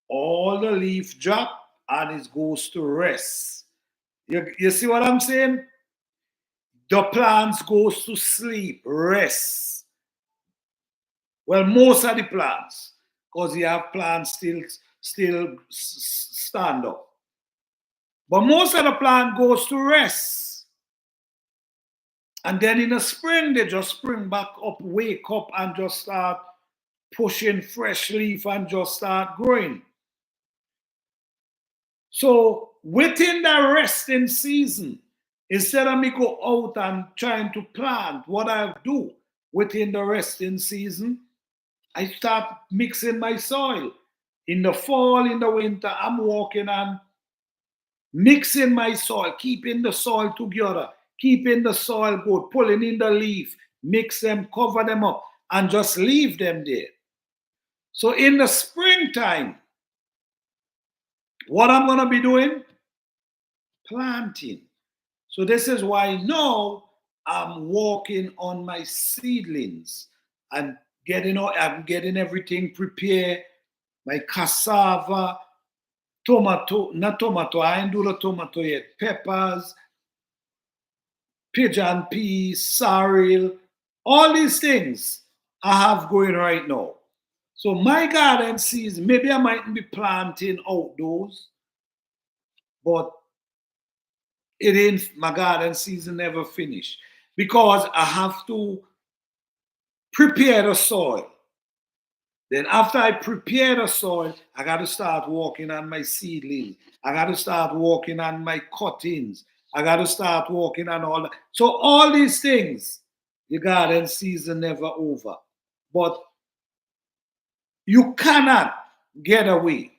all the leaf drop and it goes to rest. You see what I'm saying? The plants goes to sleep, rest. Well, most of the plants, because you have plants still stand up. But most of the plant goes to rest. And then in the spring, they just spring back up, wake up, and just start pushing fresh leaf and just start growing. So within the resting season, instead of me go out and trying to plant, what I do within the resting season, I start mixing my soil. In the fall, in the winter, I'm walking and mixing my soil, keeping the soil together, keeping the soil good, pulling in the leaf, mix them, cover them up, and just leave them there. So in the springtime, what I'm going to be doing? Planting. So this is why now I'm working on my seedlings and I'm getting everything prepared. My cassava, not tomato, I ain't do the tomato yet. Peppers, pigeon peas, sorrel, all these things I have going right now. So my garden season, maybe I mightn't be planting outdoors, but it ain't, my garden season never finished because I have to prepare the soil. Then after I prepare the soil, I got to start working on my seedlings. I got to start working on my cuttings. I got to start working on all that. So all these things, the garden season never over. But you cannot get away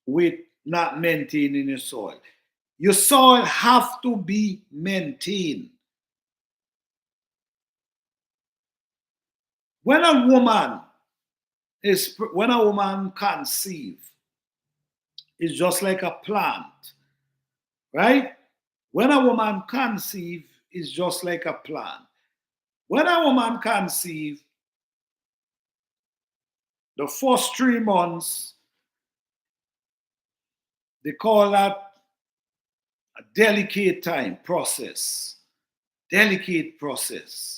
with not maintaining your soil. Your soil have to be maintained. When a woman when a woman conceives, it's just like a plant, right? When a woman conceives, it's just like a plant. When a woman conceives, the first 3 months, they call that a delicate time process. Delicate process.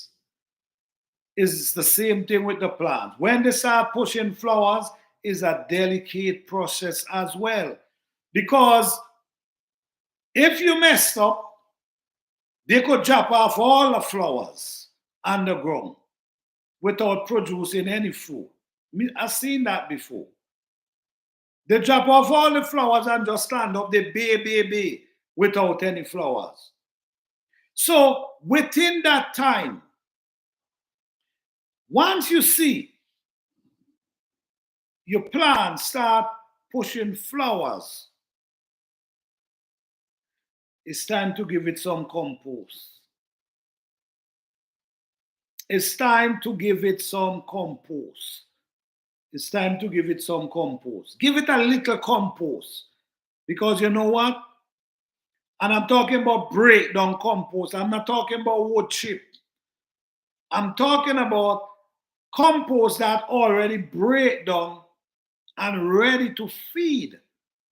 Is the same thing with the plant. When they start pushing flowers, is a delicate process as well. Because if you messed up, they could chop off all the flowers on the ground without producing any fruit. I've seen that before. They chop off all the flowers and just stand up, they bay without any flowers. So within that time, once you see your plant start pushing flowers, it's time to give it some compost. It's time to give it some compost. It's time to give it some compost. Give it a little compost. Because you know what? And I'm talking about breakdown compost. I'm not talking about wood chip. I'm talking about compost that already break down and ready to feed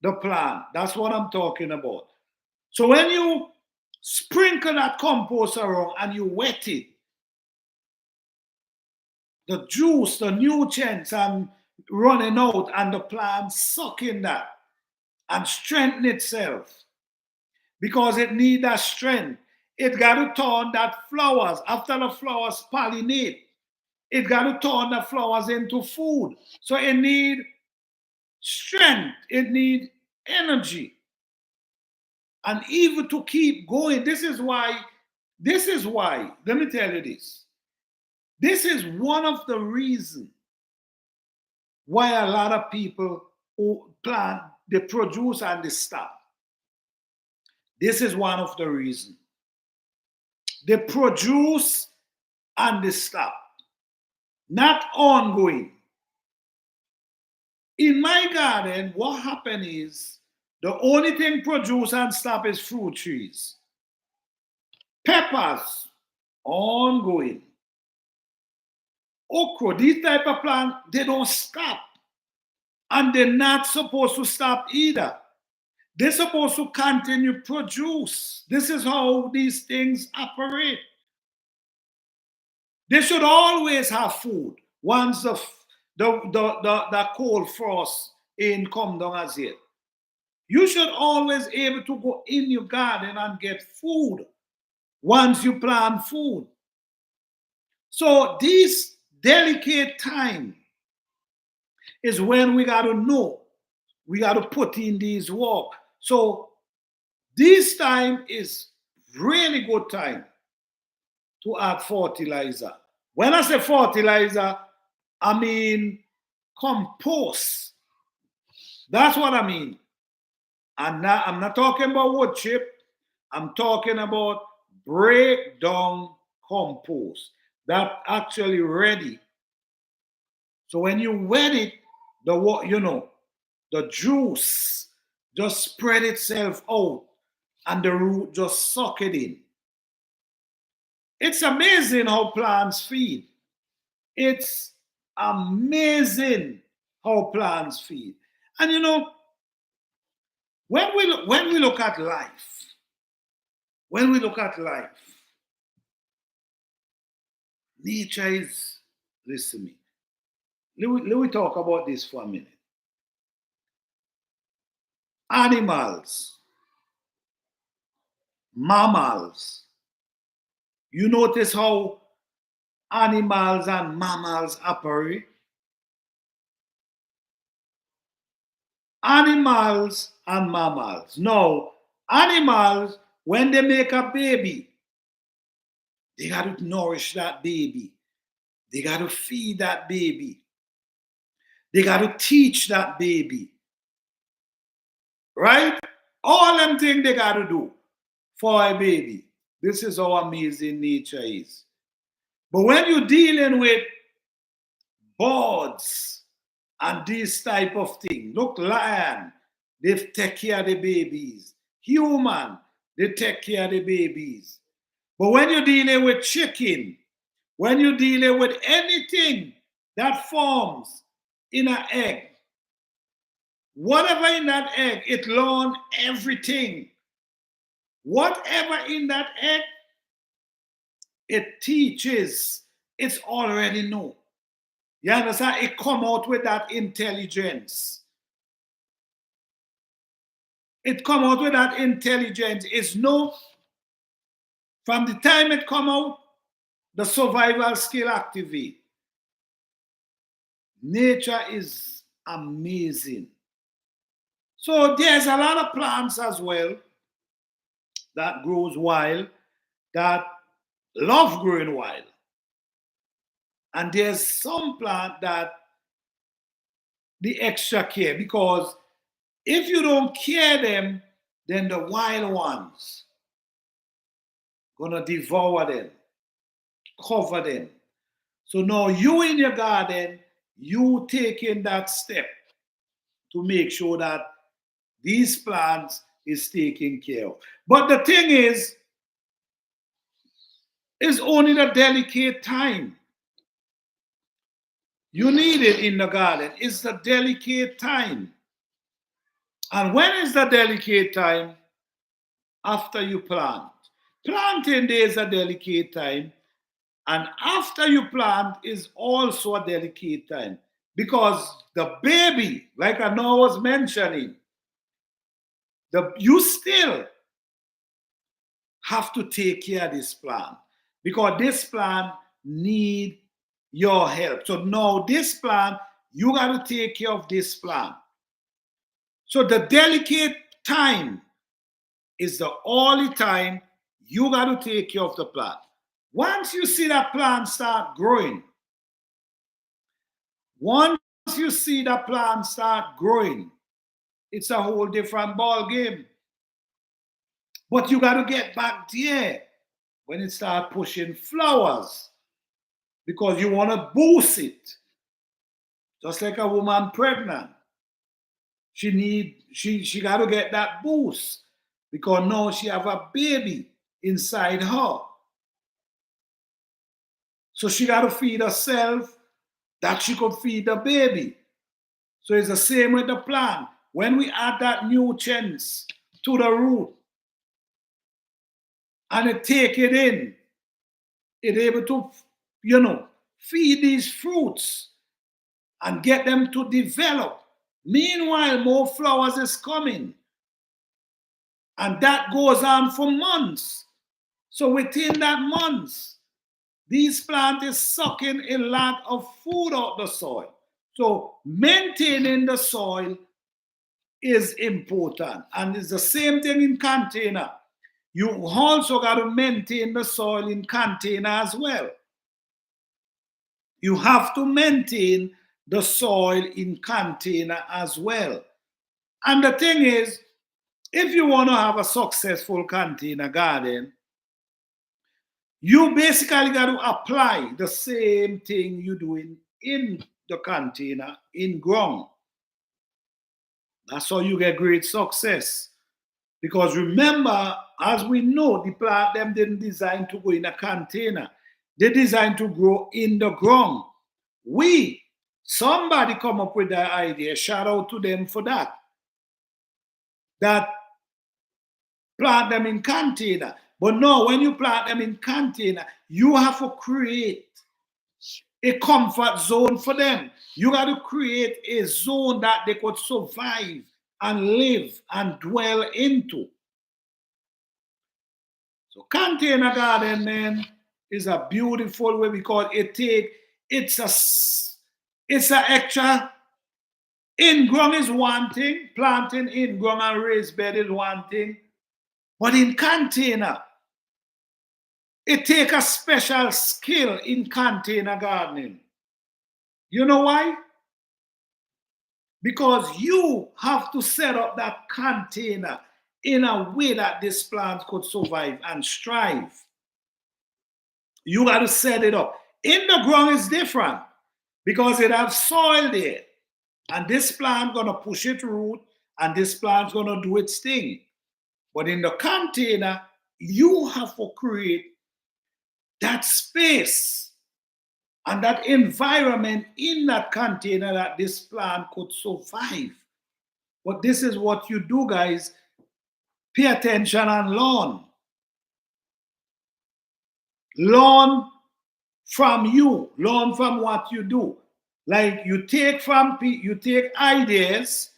the plant. That's what I'm talking about. So when you sprinkle that compost around and you wet it, the juice, the nutrients and running out and the plant sucking that and strengthen itself because it need that strength. It got to turn that flowers, after the flowers pollinate, it got to turn the flowers into food. So it need strength, it need energy. And even to keep going, this is why, let me tell you this. This is one of the reasons why a lot of people who plant, they produce and they stop. This is one of the reasons. They produce and they stop. Not ongoing. In my garden, what happened is the only thing produce and stop is fruit trees. Peppers, ongoing. Okra, these type of plants, they don't stop. And they're not supposed to stop either. They're supposed to continue produce. This is how these things operate. They should always have food once the cold frost ain't come down as yet. You should always be able to go in your garden and get food once you plant food. So this delicate time is when we got to know, we got to put in these work. So this time is really good time to add fertilizer. When I say fertilizer, I mean compost. That's what I mean. I'm not talking about wood chip. I'm talking about breakdown compost that actually ready. So when you wet it, the juice just spread itself out and the root just suck it in. It's amazing how plants feed. It's amazing how plants feed. And when we look at life, nature is, listen to me. Let me talk about this for a minute. Animals, mammals. You notice how animals and mammals operate? Animals and mammals. Now, animals, when they make a baby, they got to nourish that baby. They got to feed that baby. They got to teach that baby. Right? All them things they got to do for a baby. This is how amazing nature is. But when you're dealing with birds, and this type of thing. Look, lion, they take care of the babies. Human, they take care of the babies. But when you're dealing with chicken, when you're dealing with anything that forms in an egg, whatever in that egg, it learns everything. Whatever in that egg, it teaches. It's already know. You understand? It come out with that intelligence. It come out with that intelligence. It's no, from the time it come out, the survival skill activate. Nature is amazing. So there's a lot of plants as well that grows wild, that love growing wild. And there's some plant that the extra care, because if you don't care them, then the wild ones gonna devour them, cover them. So now you in your garden, you taking that step to make sure that these plants is taken care of. But the thing is, it's only the delicate time. You need it in the garden. It's the delicate time. And when is the delicate time? After you plant. Planting day is a delicate time. And after you plant is also a delicate time. Because the baby, like I know I was mentioning, you still have to take care of this plant. Because this plant need your help. So now this plant, you got to take care of this plant. So the delicate time is the only time you got to take care of the plant. Once you see that plant start growing, it's a whole different ball game. But you got to get back there when it starts pushing flowers, because you want to boost it. Just like a woman pregnant. She got to get that boost, because now she have a baby inside her. So she got to feed herself that she could feed the baby. So it's the same with the plant. When we add that nutrients to the root and it take it in, it's able to, feed these fruits and get them to develop. Meanwhile, more flowers is coming. And that goes on for months. So within that months, these plants is sucking a lot of food out the soil. So maintaining the soil is important. And it's the same thing in container. You also got to maintain the soil in container as well. You have to maintain the soil in container as well. And the thing is, if you want to have a successful container garden, you basically got to apply the same thing you're doing in the container, in ground. That's how you get great success. Because remember, as we know, the plant them didn't design to go in a container. They designed to grow in the ground. Somebody come up with that idea. Shout out to them for that. That plant them in container. But no, when you plant them in container, you have to create a comfort zone for them. You got to create a zone that they could survive and live and dwell into. So container garden then is a beautiful way, because it's a extra. In-ground is one thing, planting in-ground and raised bed is one thing. But in container, it takes a special skill in container gardening. You know why? Because you have to set up that container in a way that this plant could survive and strive. You got to set it up. In the ground is different. because it has soil there. And this plant gonna push its root, and this plant's gonna do its thing. But in the container, you have to create that space and that environment in that container that this plant could survive. But this is what you do, guys. Pay attention and learn. Learn from you. Learn from what you do. Like you take ideas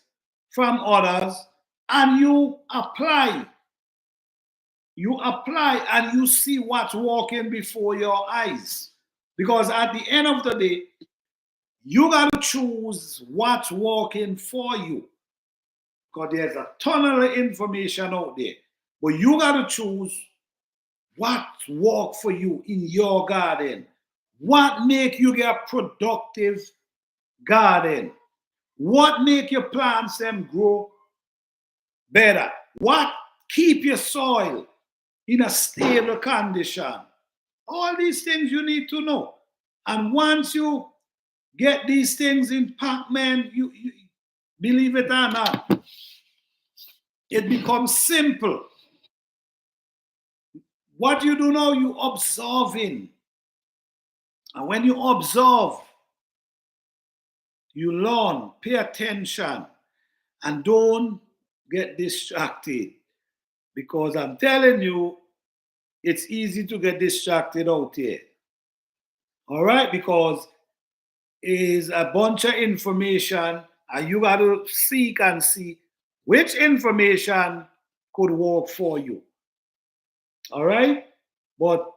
from others and you apply. You apply and you see what's walking before your eyes. Because at the end of the day, you got to choose what's working for you. Because there's a ton of information out there. But you got to choose what work for you in your garden. What make you get productive garden? What make your plants them grow better? What keep your soil in a stable condition? All these things you need to know. And once you get these things in pack, man, you believe it or not, it becomes simple. What you do now, you observing. And when you observe, you learn, pay attention, and don't get distracted. Because I'm telling you, it's easy to get distracted out here. All right? Because it's a bunch of information, and you got to seek and see which information could work for you. All right? But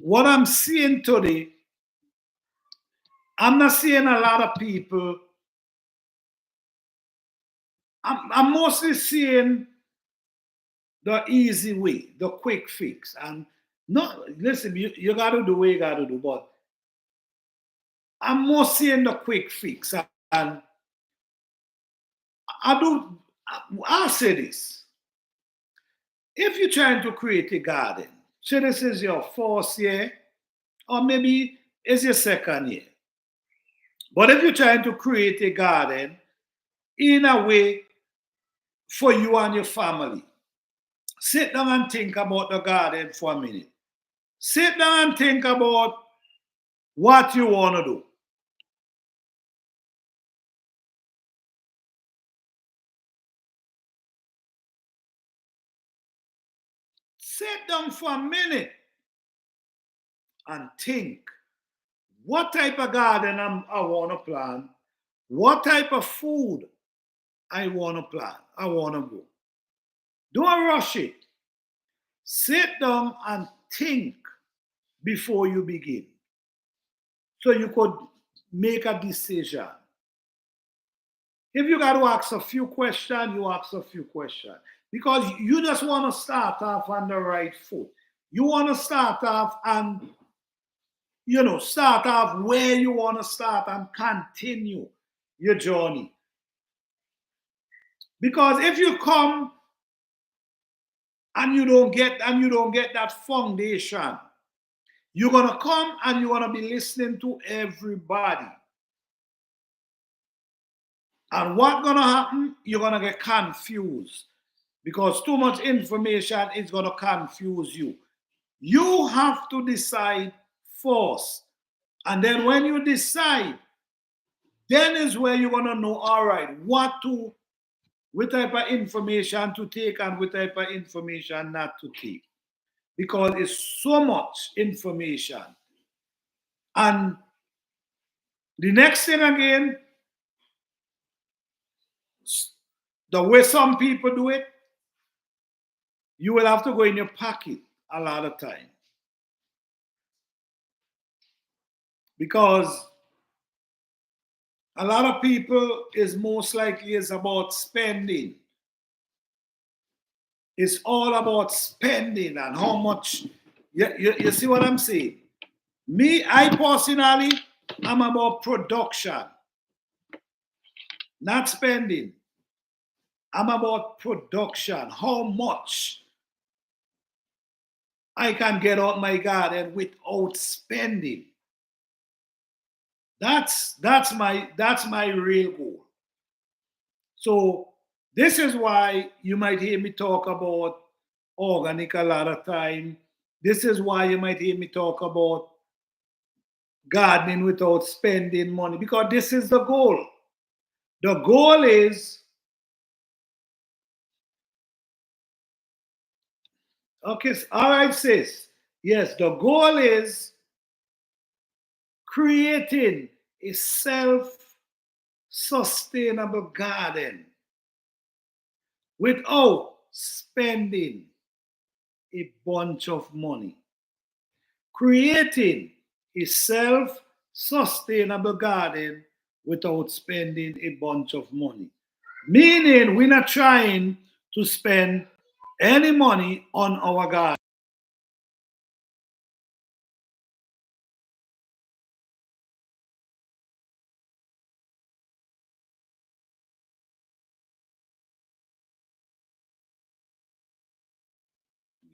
what I'm seeing today, I'm not seeing a lot of people. I'm mostly seeing the easy way, the quick fix. And not listen, you got to do what you got to do, but I'm more seeing the quick fix. And I'll say this. If you're trying to create a garden, so this is your first year, or maybe it's your second year. But if you're trying to create a garden in a way for you and your family, sit down and think about the garden for a minute. Sit down and think about what you want to do. Sit down for a minute and think, what type of garden I want to plant, what type of food I want to plant, I want to grow. Don't rush it. Sit down and think before you begin. So you could make a decision. If you got to ask a few questions, you ask a few questions. Because you just want to start off on the right foot. You want to start off and, start off where you want to start and continue your journey. Because if you come and you don't get that foundation, you're gonna come and you're gonna be listening to everybody. And what's gonna happen? You're gonna get confused because too much information is gonna confuse you. You have to decide first. And then when you decide, then is where you're gonna know, all right, what type of information to take and what type of information not to take. Because it's so much information. And the next thing again, the way some people do it, you will have to go in your pocket a lot of time. Because a lot of people is most likely is about spending. It's all about spending and how much. You see what I'm saying? Me, I personally, I'm about production, not spending. I'm about production. How much I can get out my garden without spending. That's my real goal. So this is why you might hear me talk about organic a lot of time. This is why you might hear me talk about gardening without spending money, because this is the goal. The goal is, okay, all right, sis. Yes, the goal is creating a self sustainable garden without spending a bunch of money. Creating a self sustainable garden without spending a bunch of money. Meaning, we're not trying to spend any money on our garden.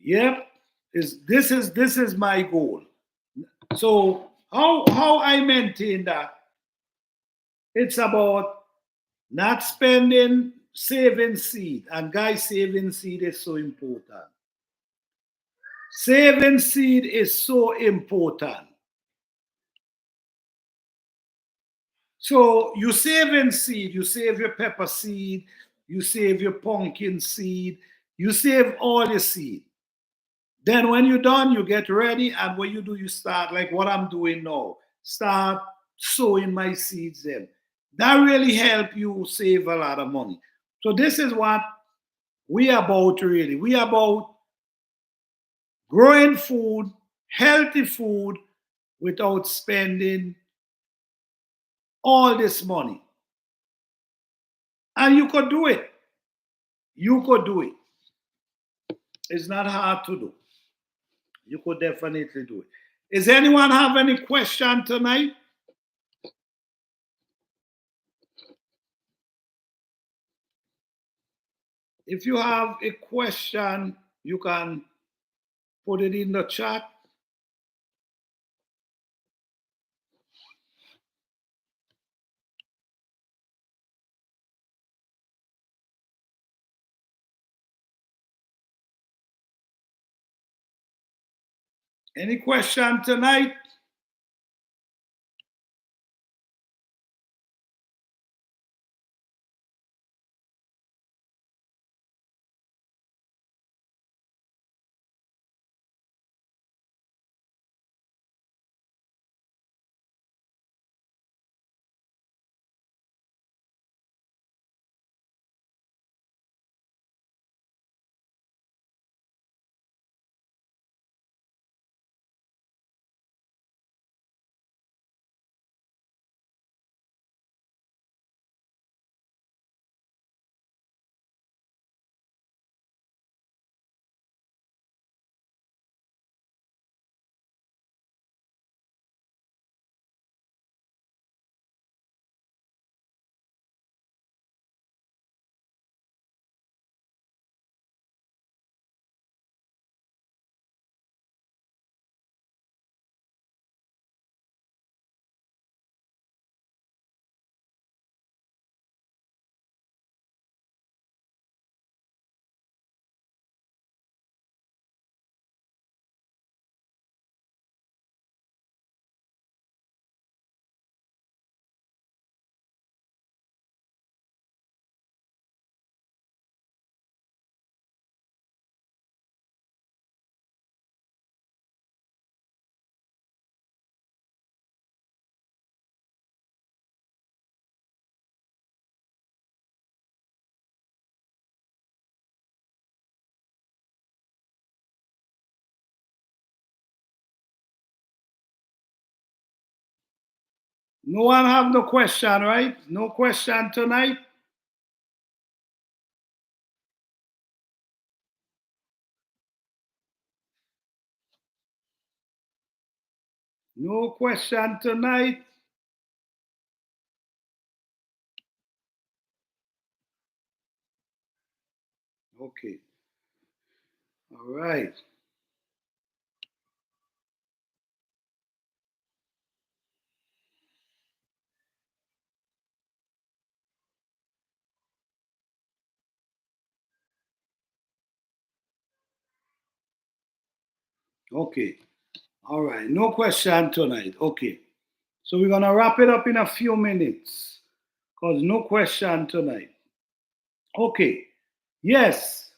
Yep, this is my goal. So how I maintain that? It's about not spending, saving seed. And guys, saving seed is so important. Saving seed is so important. So you save in seed, you save your pepper seed, you save your pumpkin seed, you save all your seed. Then when you're done, you get ready, and what you do, you start like what I'm doing now. Start sowing my seeds in. That really help you save a lot of money. So this is what we about really. We about growing food, healthy food, without spending all this money. And you could do it. You could do it. It's not hard to do. You could definitely do it. Does anyone have any question tonight? If you have a question, you can put it in the chat. Any question tonight? No one have no question, right? No question tonight? No question tonight? Okay. All right. Okay. All right. No question tonight. Okay. So we're gonna wrap it up in a few minutes. Because no question tonight. Okay. Yes.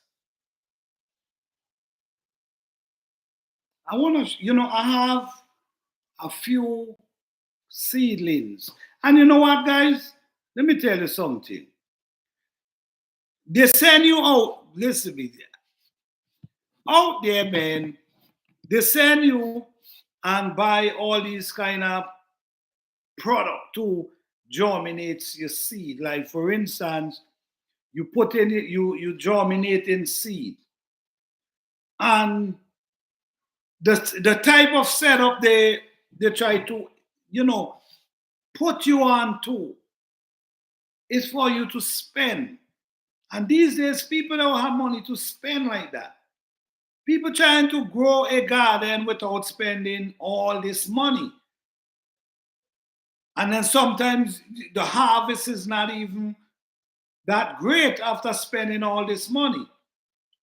I wanna, I have a few seedlings. And you know what, guys? Let me tell you something. They send you out, listen to me, out there, man. They send you and buy all these kind of product to germinate your seed. Like for instance, you put in it, you germinate in seed. And the type of setup they try to, you know, put you on to is for you to spend. And these days, people don't have money to spend like that. People trying to grow a garden without spending all this money. And then sometimes the harvest is not even that great after spending all this money.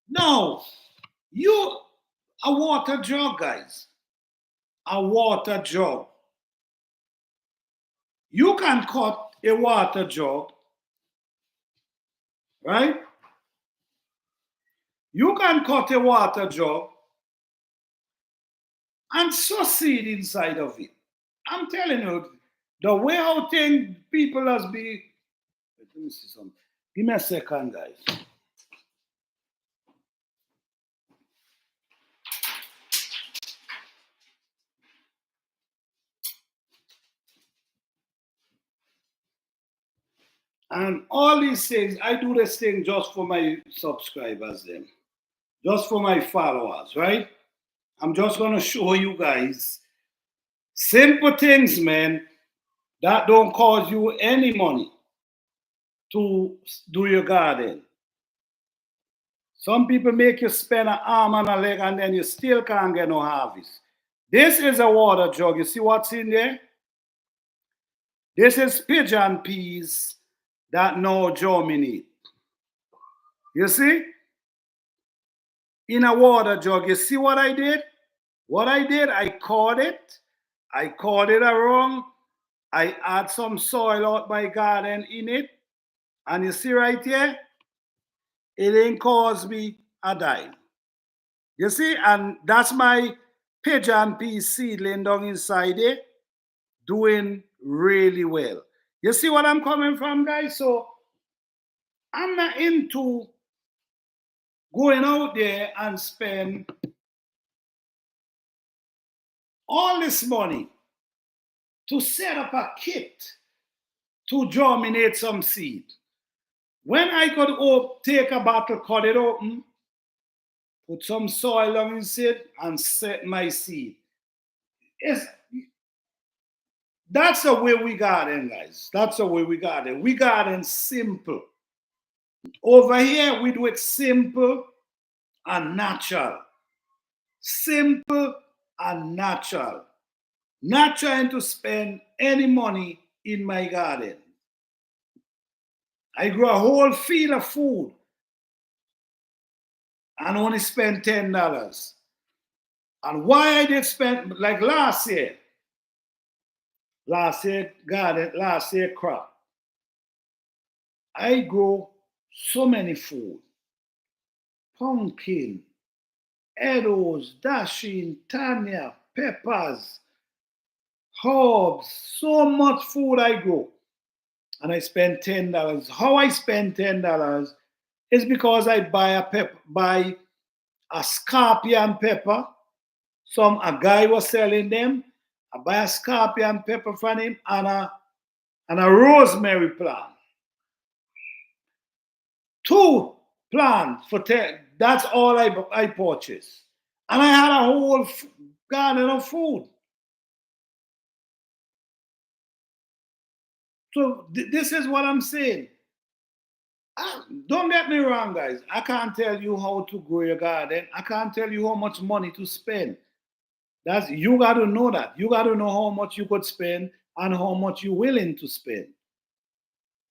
No, you, a water jug, guys, a water jug. You can cut a water jug, right? You can cut a water jug and sow seed inside of it. I'm telling you, the way how thing people has be. Let me see something. Give me a second, guys. And all these things, I do this thing just for my subscribers, them, just for my followers, right? I'm just gonna show you guys simple things, man, that don't cost you any money to do your garden. Some people make you spend an arm and a leg and then you still can't get no harvest. This is a water jug. You see what's in there? This is pigeon peas that now germinate. You see? In a water jug. You see what I did? What I did, I caught it. I caught it around. I add some soil out my garden in it. And you see right here, it ain't cost me a dime. You see, and that's my pigeon pea seedling down inside it, doing really well. You see what I'm coming from, guys? So I'm not into going out there and spend all this money to set up a kit to germinate some seed. When I could take a bottle, cut it open, put some soil on it, and set my seed. It's, that's the way we garden, guys. That's the way we garden. We garden simple. Over here, we do it simple and natural. Simple and natural. Not trying to spend any money in my garden. I grow a whole field of food and only spend $10. And why I did spend, like last year garden, last year crop, I grow so many food. Pumpkin, Edos, dashing, tanya, peppers, herbs, so much food I grow. And I spend $10. How I spend $10 is because I buy a scorpion pepper. A guy was selling them. I buy a scorpion pepper from him and a rosemary plant. Two plants for 10. That's all I purchased. And I had a whole garden of food. So this is what I'm saying. Don't get me wrong, guys. I can't tell you how to grow your garden. I can't tell you how much money to spend. That's you got to know that. You got to know how much you could spend and how much you're willing to spend.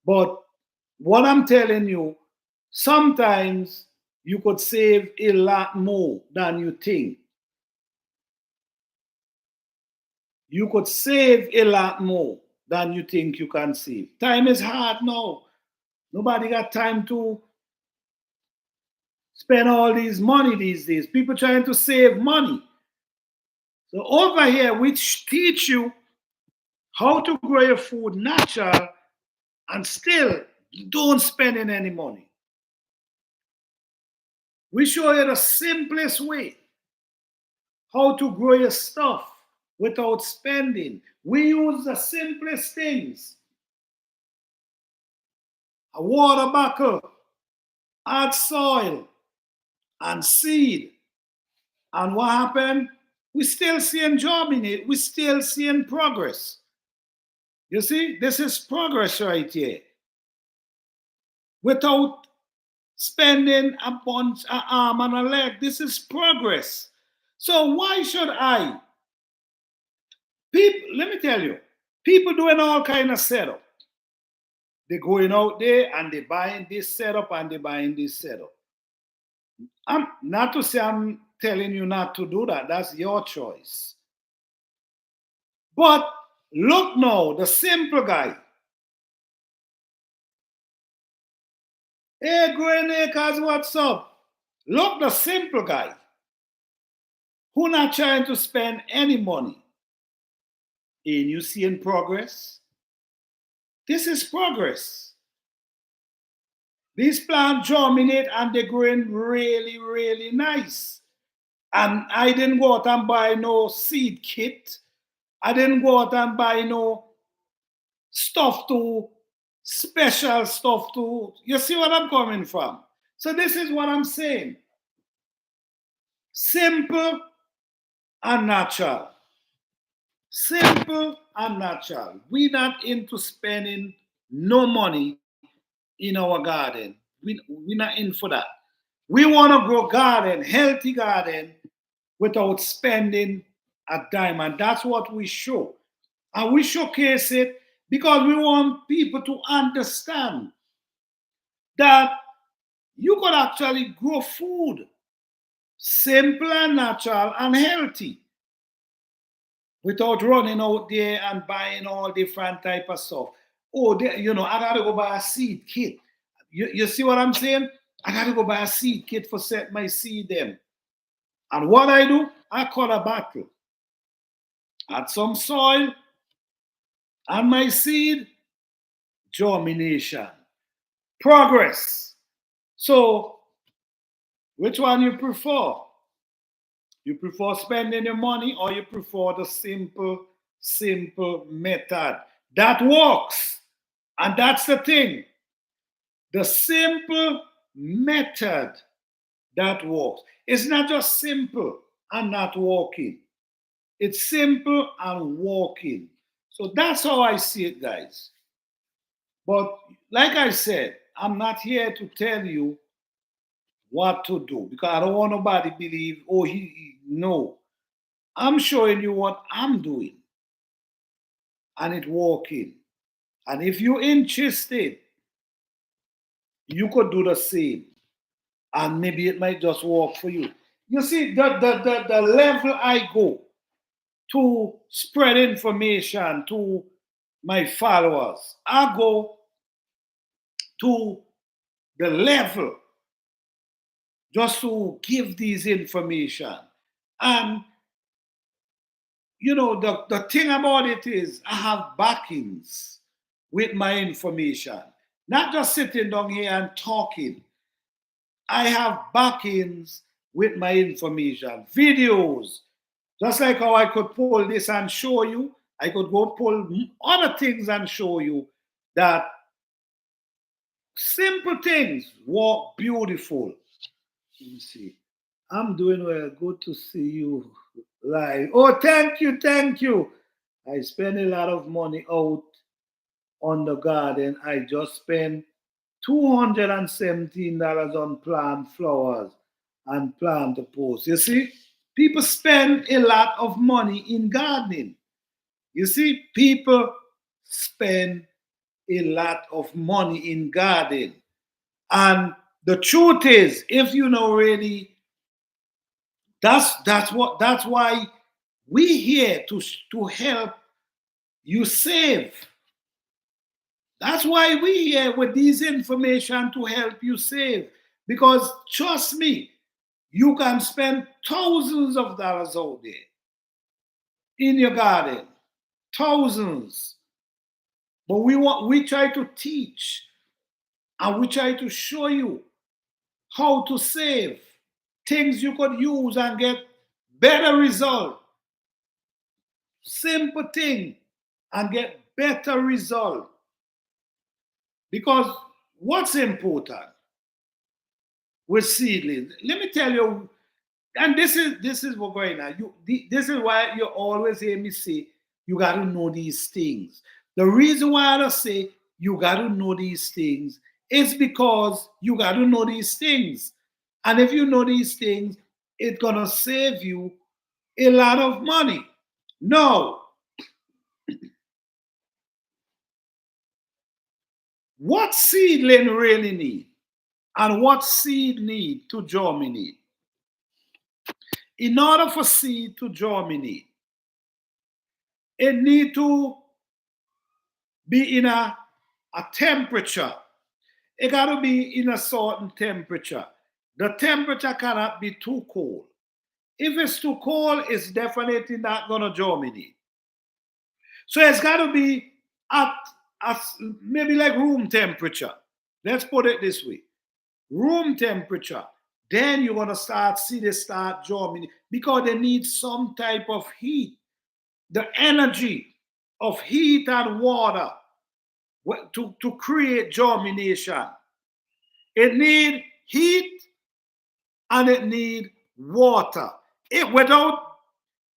But what I'm telling you, sometimes you could save a lot more than you think. you could save a lot more than you think you can save. Time is hard now. Nobody got time to spend all these money these days. People trying to save money. So over here, we teach you how to grow your food natural and still don't spend any money. We show you the simplest way how to grow your stuff without spending. We use the simplest things. A water buckle, add soil and seed. And what happened? We still seeing germinate. We still seeing progress. You see, this is progress right here. Without spending a bunch, an arm and a leg, this is progress. So why should I? People, let me tell you, people doing all kind of setup. They're going out there and they buying this setup and they buying this setup. I'm not to say I'm telling you not to do that. That's your choice. But look now, the simple guy. Hey, Green Acres, what's up? Look, the simple guy who not trying to spend any money. And you seeing progress? This is progress. These plants germinate and they're growing really, really nice. And I didn't go out and buy no seed kit. I didn't go out and buy no stuff to special stuff to. You see what I'm coming from? So this is what I'm saying. Simple and natural. Simple and natural. We're not into spending no money in our garden. We're not in for that. We want to grow garden, healthy garden, without spending a dime. And that's what we show. And we showcase it because we want people to understand that you could actually grow food simple and natural and healthy without running out there and buying all different type of stuff. Oh, I gotta go buy a seed kit. You see what I'm saying? I gotta go buy a seed kit for set my seed them. And what I do, I cut a bottle, add some soil, and my seed, germination, progress. So, which one you prefer? You prefer spending your money or you prefer the simple method that works? And that's the thing. The simple method that works. It's not just simple and not working. It's simple and working. So that's how I see it, guys. But like I said, I'm not here to tell you what to do because I don't want nobody to believe, oh, no. I'm showing you what I'm doing and it working. And if you're interested, you could do the same. And maybe it might just work for you. You see, the level I go to spread information to my followers, I go to the level just to give these information. And the thing about it is I have backings with my information. Not just sitting down here and talking. I have backings with my information, videos. Just like how I could pull this and show you, I could go pull other things and show you that simple things work beautiful. Let me see. I'm doing well. Good to see you live. Oh, thank you, thank you. I spend a lot of money out on the garden. I just spent $217 on plant flowers and plant posts. You see, people spend a lot of money in gardening. You see, people spend a lot of money in gardening. And the truth is, if you know really, that's why We here to help you save. That's why we here with this information to help you save. Because trust me, you can spend thousands of dollars out there in your garden. Thousands. But we try to teach and we try to show you how to save. Things you could use and get better result. Simple thing and get better result. Because what's important with seedlings? Let me tell you, and this is what's going on. This is why you always hear me say you got to know these things. The reason why I say you got to know these things is because you got to know these things. And if you know these things, it's gonna save you a lot of money. Now, what seedling really need and what seed need to germinate? In order for seed to germinate, it need to be in a temperature. It got to be in a certain temperature. The temperature cannot be too cold. If it's too cold, it's definitely not going to germinate. So it's got to be at maybe like room temperature. Let's put it this way. Room temperature. Then you're going to see they start germinating because they need some type of heat. The energy of heat and water to create germination. It need heat and it need water. Without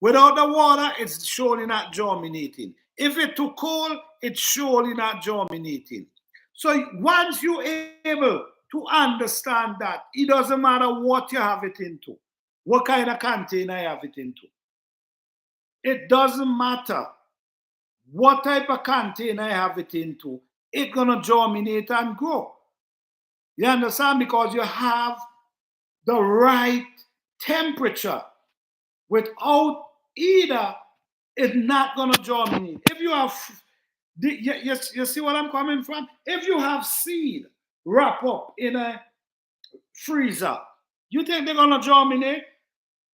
the water, it's surely not germinating. If it's too cold, it's surely not germinating. So once you're able to understand that, it doesn't matter what you have it into, what kind of container you have it into. It doesn't matter what type of container you have it into, it's going to germinate and grow. You understand? Because you have the right temperature. Without either, it's not going to germinate. If you have, you see what I'm coming from? If you have seed wrap up in a freezer, you think they're going to germinate?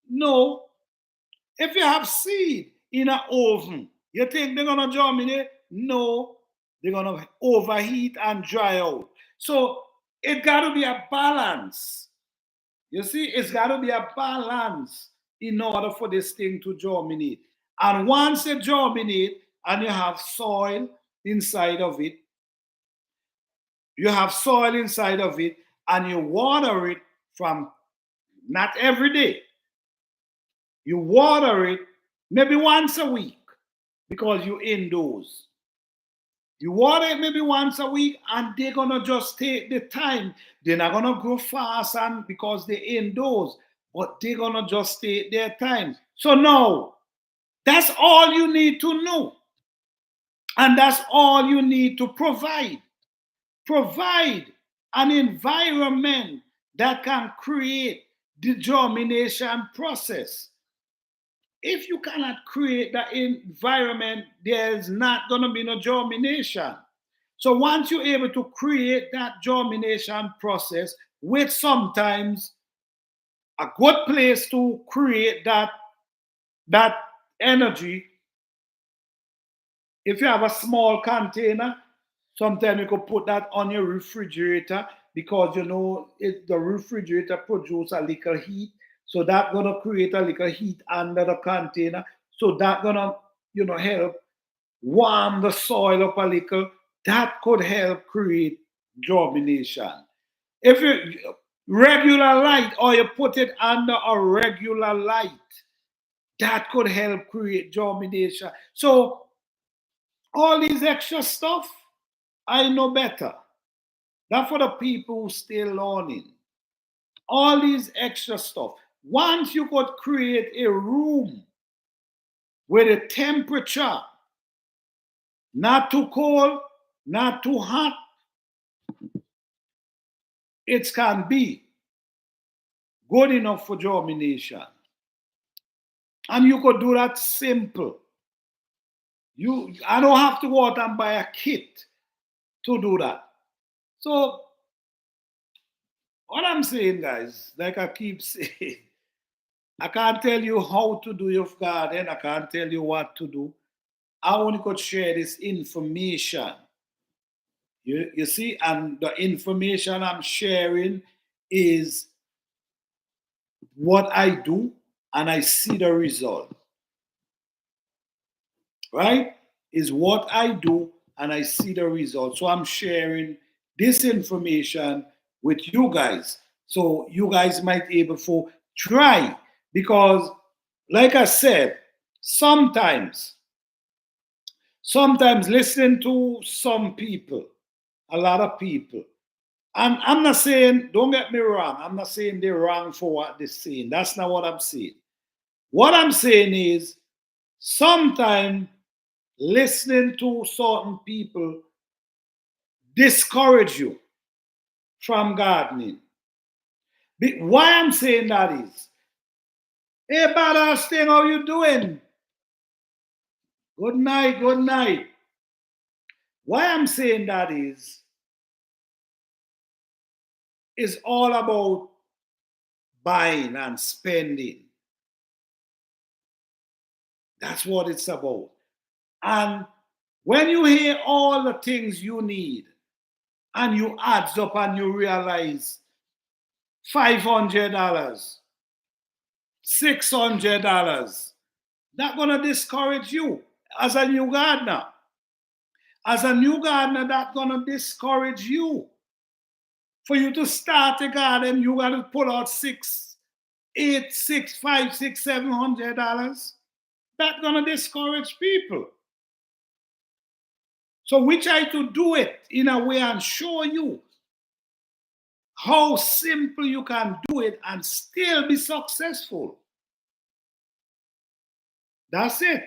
No. If you have seed in an oven, you think they're going to germinate? No. They're going to overheat and dry out. So it got to be a balance. You see, it's got to be a balance in order for this thing to germinate. And once it germinate and you have soil inside of it, and you water it from not every day. You water it maybe once a week because you're indoors. You water it maybe once a week and they're going to just take the time. They're not going to grow fast and because they're indoors, but they're going to just take their time. So now, that's all you need to know. And that's all you need to provide. Provide an environment that can create the germination process. If you cannot create that environment, there's not going to be no germination. So once you're able to create that germination process with sometimes a good place to create that energy, if you have a small container, sometimes you could put that on your refrigerator because the refrigerator produces a little heat. So that's gonna create a little heat under the container. So that's gonna, help warm the soil up a little. That could help create germination. If you regular light or you put it under a regular light, that could help create germination. So all these extra stuff, I know better. That's for the people who still learning. All these extra stuff. Once you could create a room with a temperature, not too cold, not too hot, it can be good enough for germination. And you could do that simple. I don't have to go out and buy a kit to do that. So what I'm saying, guys, like I keep saying, I can't tell you how to do your garden. I can't tell you what to do. I only could share this information. You see, and the information I'm sharing is what I do, and I see the result. Right? Is what I do, and I see the result. So I'm sharing this information with you guys. So you guys might be able to try. Because, like I said, sometimes listening to some people, a lot of people, and I'm not saying, don't get me wrong, I'm not saying they're wrong for what they're saying. That's not what I'm saying. What I'm saying is sometimes listening to certain people discourage you from gardening. Why I'm saying that is, hey, badass thing, how you doing? Good night, good night. Why I'm saying that is all about buying and spending. That's what it's about. And when you hear all the things you need and you adds up and you realize $500, $600, that's gonna discourage you as a new gardener. As a new gardener, that's gonna discourage you. For you to start a garden, you gotta pull out $6, $8, $6, $5, $6, $700. That's gonna discourage people. So we try to do it in a way and show you how simple you can do it and still be successful. That's it.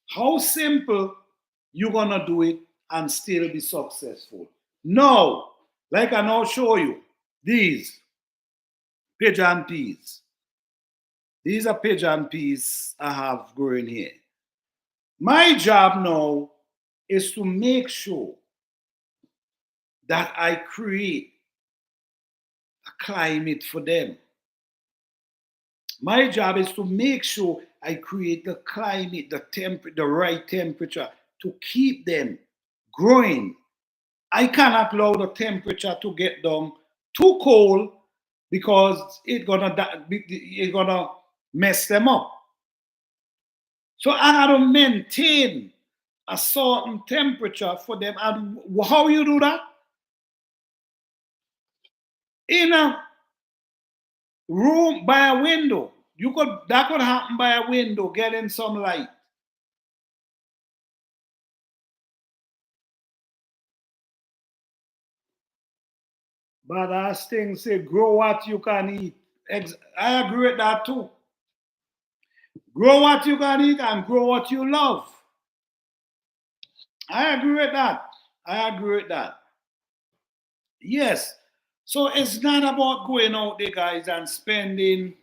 How simple you're gonna do it and still be successful. Now, like I now show you, these pigeon peas. These are pigeon peas I have growing here. My job now is to make sure that I create a climate for them. My job is to make sure I create the climate, the right temperature to keep them growing. I cannot allow the temperature to get down too cold because it's gonna mess them up. So I gotta maintain a certain temperature for them. And how you do that? In a room by a window. That could happen by a window, getting some light. But as things say, grow what you can eat. I agree with that too. Grow what you can eat and grow what you love. I agree with that. I agree with that. Yes. So it's not about going out there, guys, and spending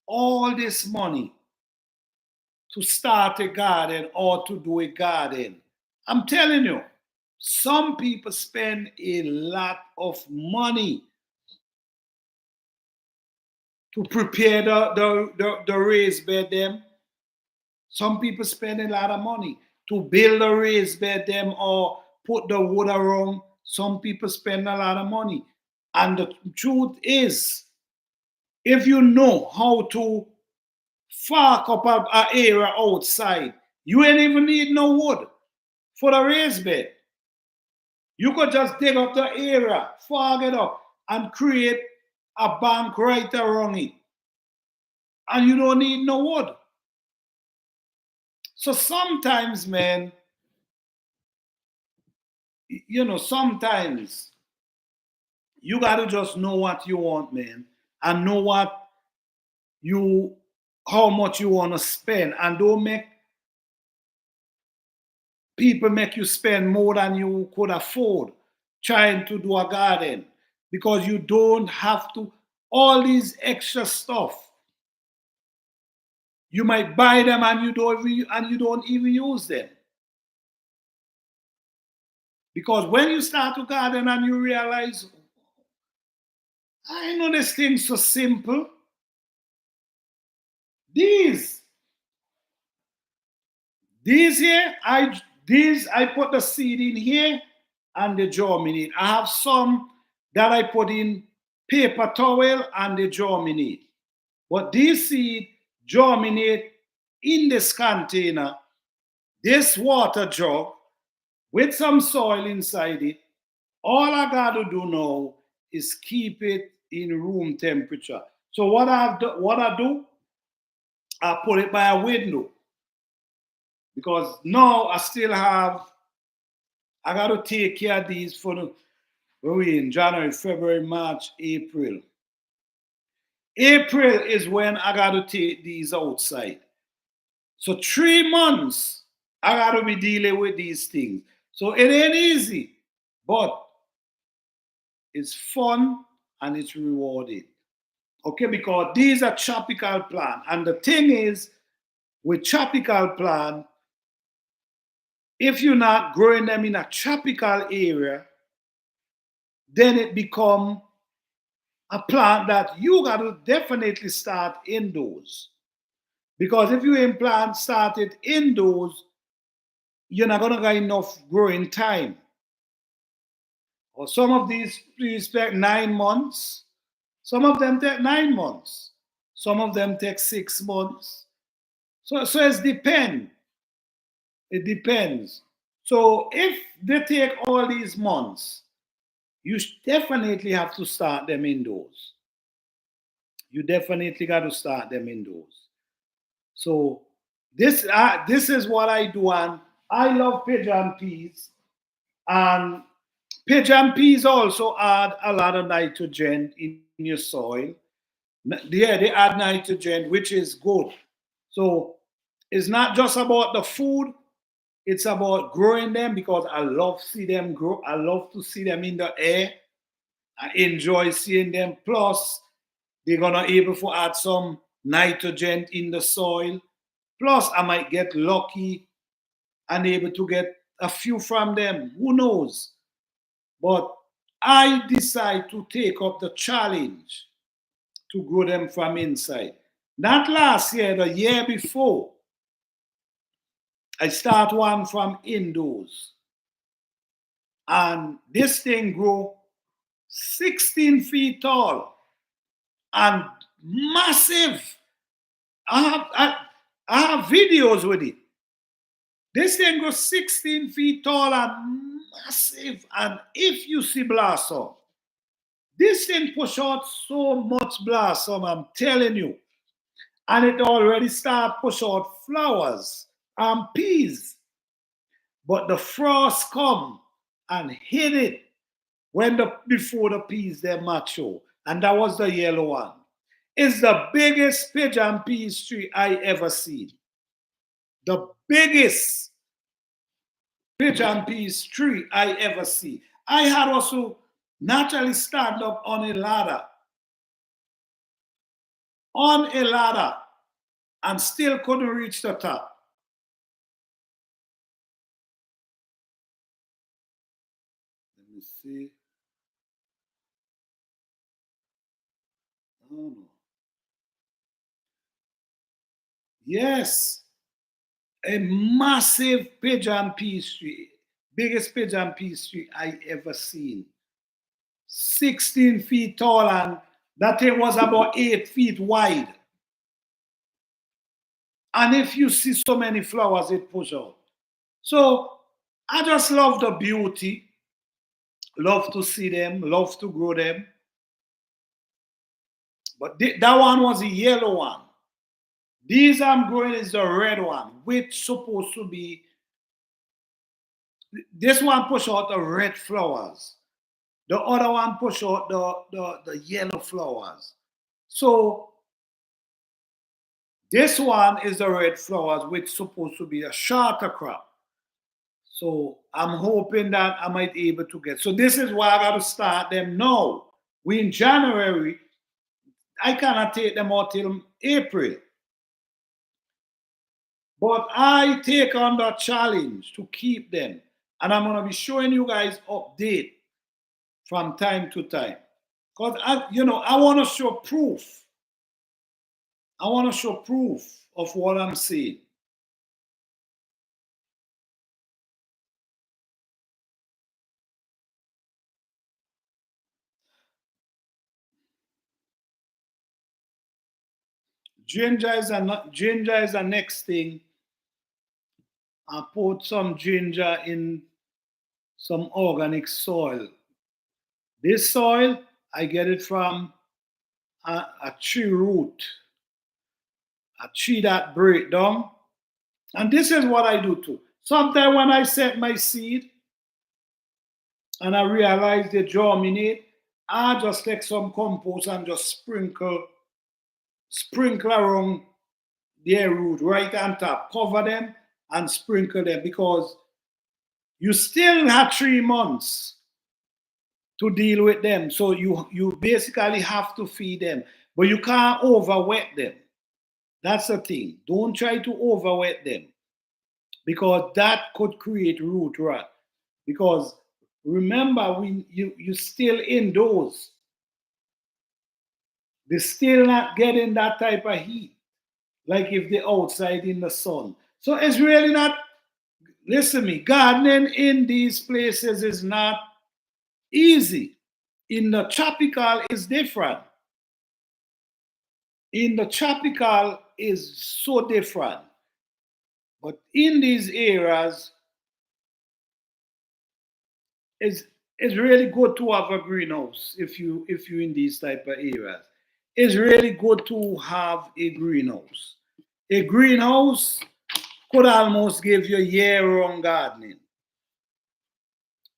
all this money to start a garden or to do a garden. I'm telling you, some people spend a lot of money to prepare the raised bed them. Some people spend a lot of money to build a raised bed them or put the wood around. Some people spend a lot of money. And the truth is, if you know how to fark up an area outside, you ain't even need no wood for the raised bed. You could just dig up the area, fog it up, and create a bank right around it. And you don't need no wood. So sometimes, man, sometimes you gotta just know what you want, man, and know how much you wanna spend, and don't make people make you spend more than you could afford trying to do a garden, because you don't have to all these extra stuff. You might buy them and you don't even use them. Because when you start to garden and you realize, I know this thing's so simple. These here, I put the seed in here and they germinate. I have some that I put in paper towel and they germinate. But these seed germinate in this container, this water jug with some soil inside it. All I got to do now is keep it in room temperature. So what I do, I put it by a window because now I got to take care of these for we're in January, February, March, April. April is when I got to take these outside. So 3 months I got to be dealing with these things. So it ain't easy, but it's fun and it's rewarding. Okay, because these are tropical plants. And the thing is, with tropical plant, if you're not growing them in a tropical area, then it become a plant that you got to definitely start indoors. Because if you implant started indoors, you're not gonna get enough growing time. Or some of these trees take 9 months. Some of them take 9 months. Some of them take 6 months. So it depends. It depends. So if they take all these months, you definitely have to start them indoors. You definitely got to start them indoors. So this is what I do, and I love pigeon peas. And pigeon peas also add a lot of nitrogen in your soil. Yeah, they add nitrogen, which is good. So it's not just about the food, it's about growing them because I love see them grow. I love to see them in the air. I enjoy seeing them. Plus, they're gonna able to add some nitrogen in the soil. Plus, I might get lucky and able to get a few from them. Who knows? But I decide to take up the challenge to grow them from inside. Not last year, the year before, I start one from indoors. And this thing grew 16 feet tall and massive. I have videos with it. This thing goes 16 feet tall and massive. And if you see blossom, this thing push out so much blossom, I'm telling you. And it already start push out flowers and peas. But the frost come and hit it before the peas they mature. And that was the yellow one. It's the biggest pigeon peas tree I ever seen. The biggest pigeon peas tree I ever see. I had also naturally stand up on a ladder. And still couldn't reach the top. Let me see. Oh no. Yes, a massive pigeon peas tree, biggest pigeon peas tree I ever seen. 16 feet tall, and that thing was about 8 feet wide. And if you see so many flowers, it push out. So I just love the beauty, love to see them, love to grow them. But that one was a yellow one. These I'm growing is the red one, which supposed to be, this one push out the red flowers. The other one push out the yellow flowers. So this one is the red flowers, which supposed to be a shorter crop. So I'm hoping that I might be able to get. So this is why I got to start them now. We in January, I cannot take them out till April. But I take on that challenge to keep them. And I'm going to be showing you guys update from time to time. Because I want to show proof. I want to show proof of what I'm saying. Ginger is the next thing. I put some ginger in some organic soil. This soil, I get it from a tree root, a tree that break down. And this is what I do too. Sometimes when I set my seed and I realize they germinate, I just take some compost and just sprinkle around their root right on top, cover them and sprinkle them because you still have 3 months to deal with them. So you basically have to feed them, but you can't overwet them. That's the thing. Don't try to overwet them because that could create root rot. Because remember, when you still indoors, they're still not getting that type of heat, like if they're outside in the sun. So it's really not. Listen to me. Gardening in these places is not easy. In the tropical is different. In the tropical is so different. But in these areas, it's really good to have a greenhouse if you in these type of areas. It's really good to have a greenhouse. A greenhouse could almost give you year-round gardening.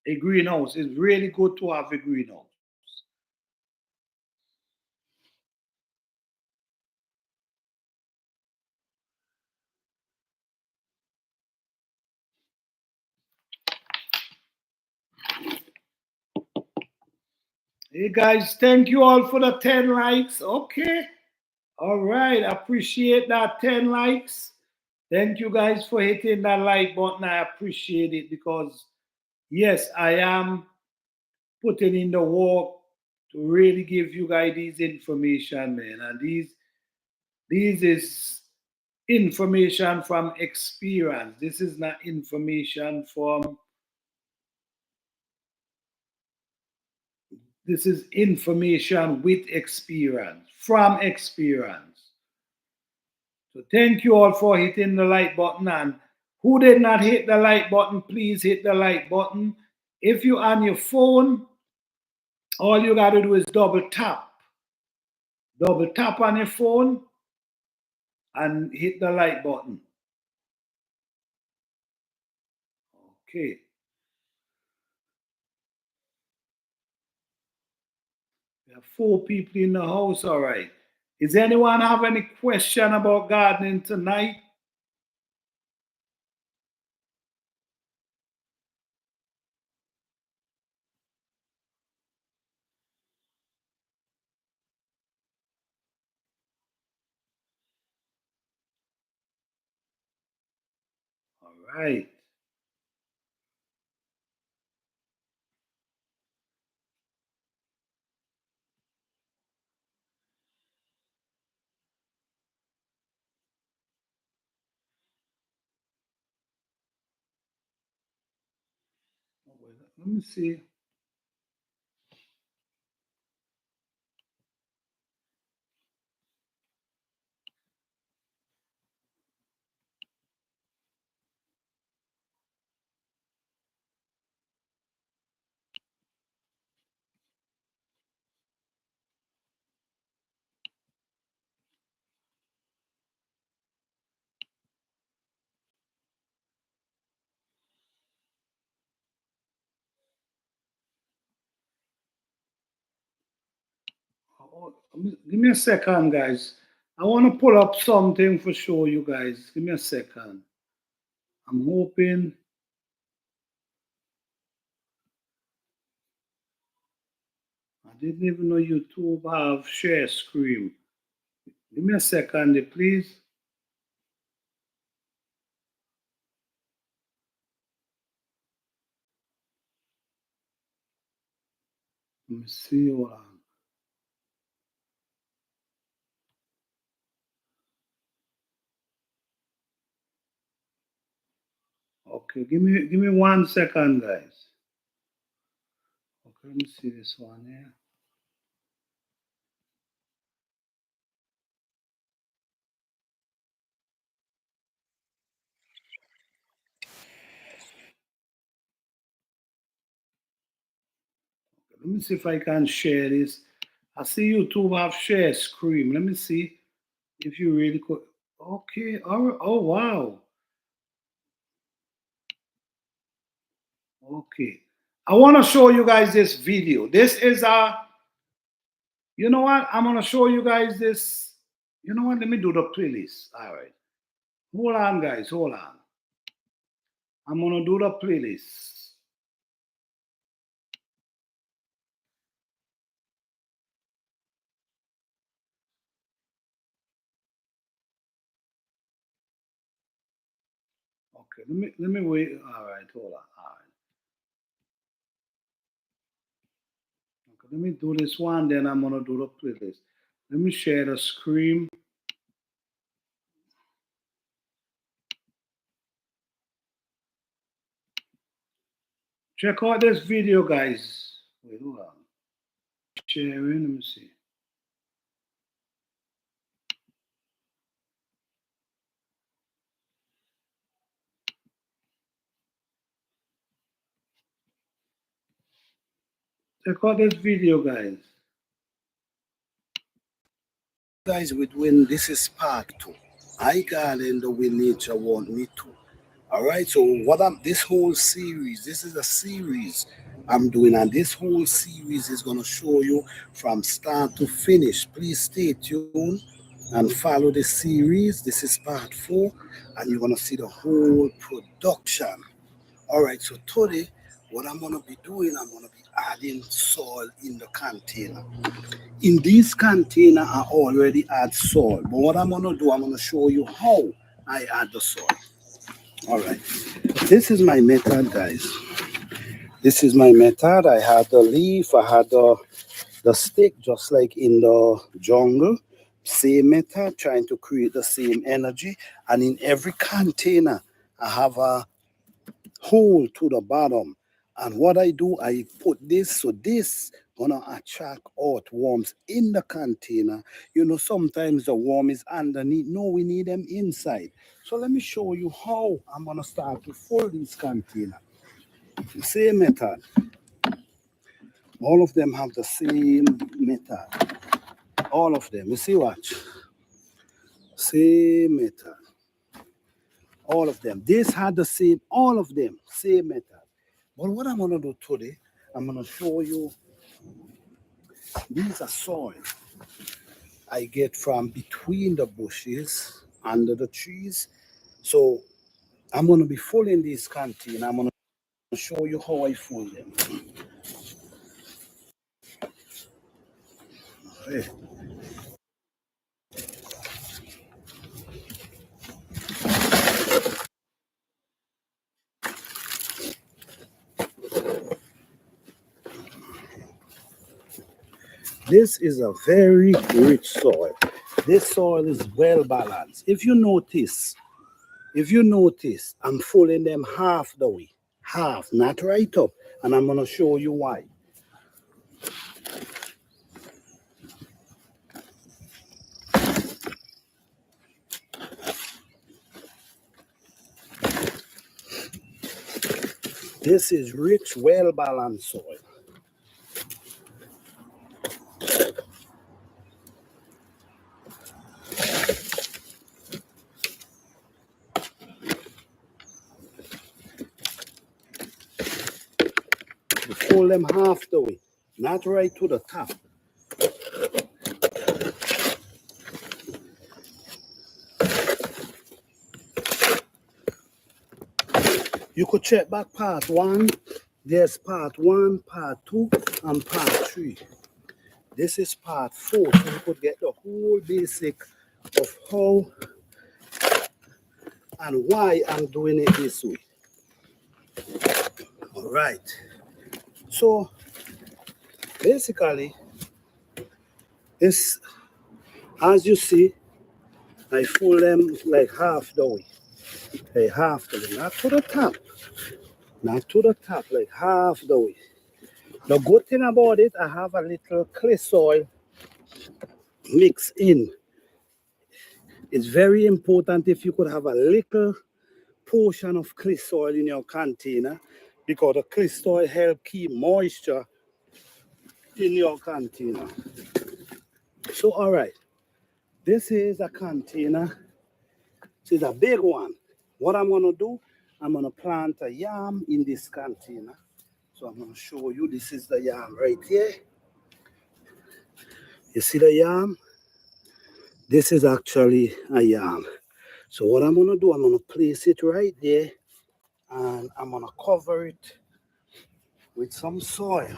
A greenhouse is really good to have a greenhouse. Hey guys, thank you all for the 10 likes. Okay. All right. Appreciate that 10 likes. Thank you guys for hitting that like button. I appreciate it because, yes, I am putting in the work to really give you guys this information, man. And these is information from experience. This is not information from, this is information with experience, from experience. So thank you all for hitting the like button. And who did not hit the like button, please hit the like button. If you're on your phone, all you got to do is double tap. Double tap on your phone and hit the like button. Okay. We have 4 people in the house, all right. Does anyone have any question about gardening tonight? All right. Let me see. Give me a second, guys. I want to pull up something for show you guys. Give me a second. I'm hoping. I didn't even know YouTube have share screen. Give me a second, please. Let me see what okay, give me 1 second, guys. Okay, let me see this one here. Let me see if I can share this. I see YouTube have share screen. Let me see if you really could. Okay. All right. Oh wow. Okay. I want to show you guys this video. This is a. You know what? I'm gonna show you guys this. You know what? Let me do the playlist. All right. Hold on, guys. Hold on. I'm gonna do the playlist. Okay. Let me wait. All right. Hold on. All right. Okay, let me do this one, then I'm gonna do the playlist. Let me share the screen. Check out this video, guys. Wait, hold on. Sharing, let me see. Check out this video, guys. Guys, with when this is part 2. I garden the way nature want me to. All right, so what I'm this whole series, this is a series I'm doing, and this whole series is gonna show you from start to finish. Please stay tuned and follow the series. This is part 4, and you're gonna see the whole production. All right, so today, what I'm gonna be doing, I'm gonna be adding soil in the container. In this container, I already add soil, but what I'm gonna do, I'm gonna show you how I add the soil. All right, this is my method, guys. This is my method. I had the leaf, I had the stick, just like in the jungle. Same method, trying to create the same energy. And in every container, I have a hole to the bottom. And what I do, I put this, so this gonna attract earthworms in the container. You know, sometimes the worm is underneath. No, we need them inside. So let me show you how I'm gonna start to fill this container. Same method. All of them have the same method. All of them. You see, watch. Same method. All of them. This had the same, all of them, same method. But what I'm gonna do today, I'm gonna show you these are soil I get from between the bushes, under the trees. So I'm gonna be filling this container. I'm gonna show you how I fill them. Okay. This is a very rich soil. This soil is well balanced. If you notice, I'm filling them half the way. Half, not right up. And I'm gonna show you why. This is rich, well balanced soil. You fill them half the way, not right to the top. You could check back part 1. There's part 1, part 2, and part 3. This is part 4, so you could get the whole basic of how and why I'm doing it this way. All right. So basically, this, as you see, I fold them like half the way. Like half the way, not to the top. Not to the top, like half the way. The good thing about it, I have a little clay soil mixed in. It's very important if you could have a little portion of clay soil in your container, because the clay soil help keep moisture in your container. So, all right, this is a container. This is a big one. What I'm gonna do, I'm gonna plant a yam in this container. So I'm gonna show you, this is the yam right here. You see the yam? This is actually a yam. So what I'm gonna do, I'm gonna place it right there, and I'm gonna cover it with some soil.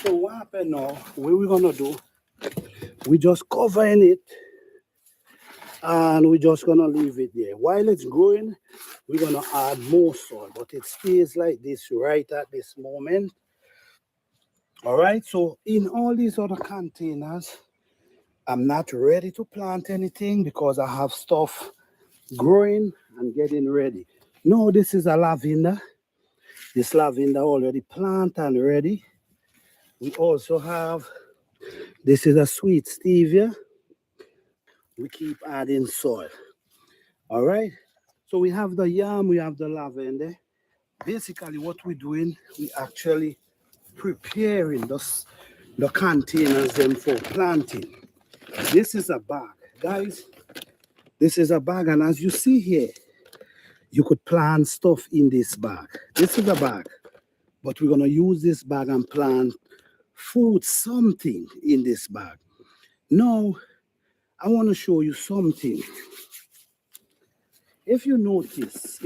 So what happened now, what we're gonna do, we just covering it, and we're just gonna leave it there. While it's growing, we're gonna add more soil, but it stays like this right at this moment. All right, so in all these other containers, I'm not ready to plant anything because I have stuff growing and getting ready. No, this is a lavender. This lavender already planted and ready. We also have, this is a sweet stevia. We keep adding soil. All right. So we have the yam, we have the lavender. Basically what we're doing, we actually preparing the containers them for planting. This is a bag. Guys, this is a bag, and as you see here, you could plant stuff in this bag. This is a bag, but we're gonna use this bag and plant food, something in this bag. Now, I want to show you something. If you notice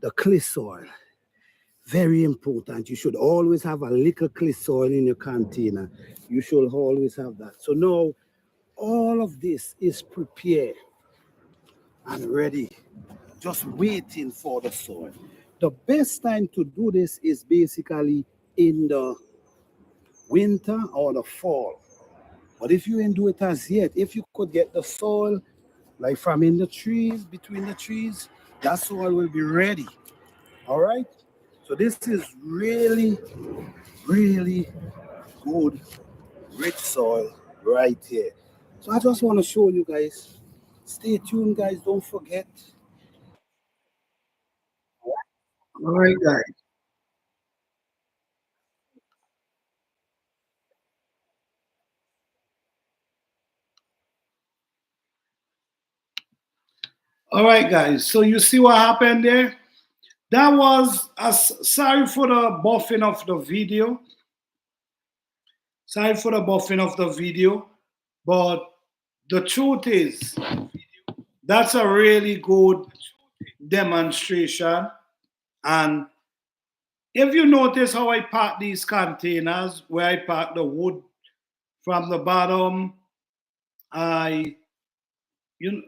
the clay soil, very important. You should always have a little clay soil in your container. You should always have that. So now, all of this is prepared and ready, just waiting for the soil. The best time to do this is basically in the winter or the fall. But if you didn't do it as yet, if you could get the soil like from in the trees, between the trees, that soil will be ready. All right. So this is really, really good, rich soil right here. So I just want to show you guys. Stay tuned, guys. Don't forget. All right, guys. All right, guys. So you see what happened there? That was sorry for the buffing of the video. Sorry for the buffing of the video, but the truth is that's a really good demonstration. And if you notice how I pack these containers, where I pack the wood from the bottom, I you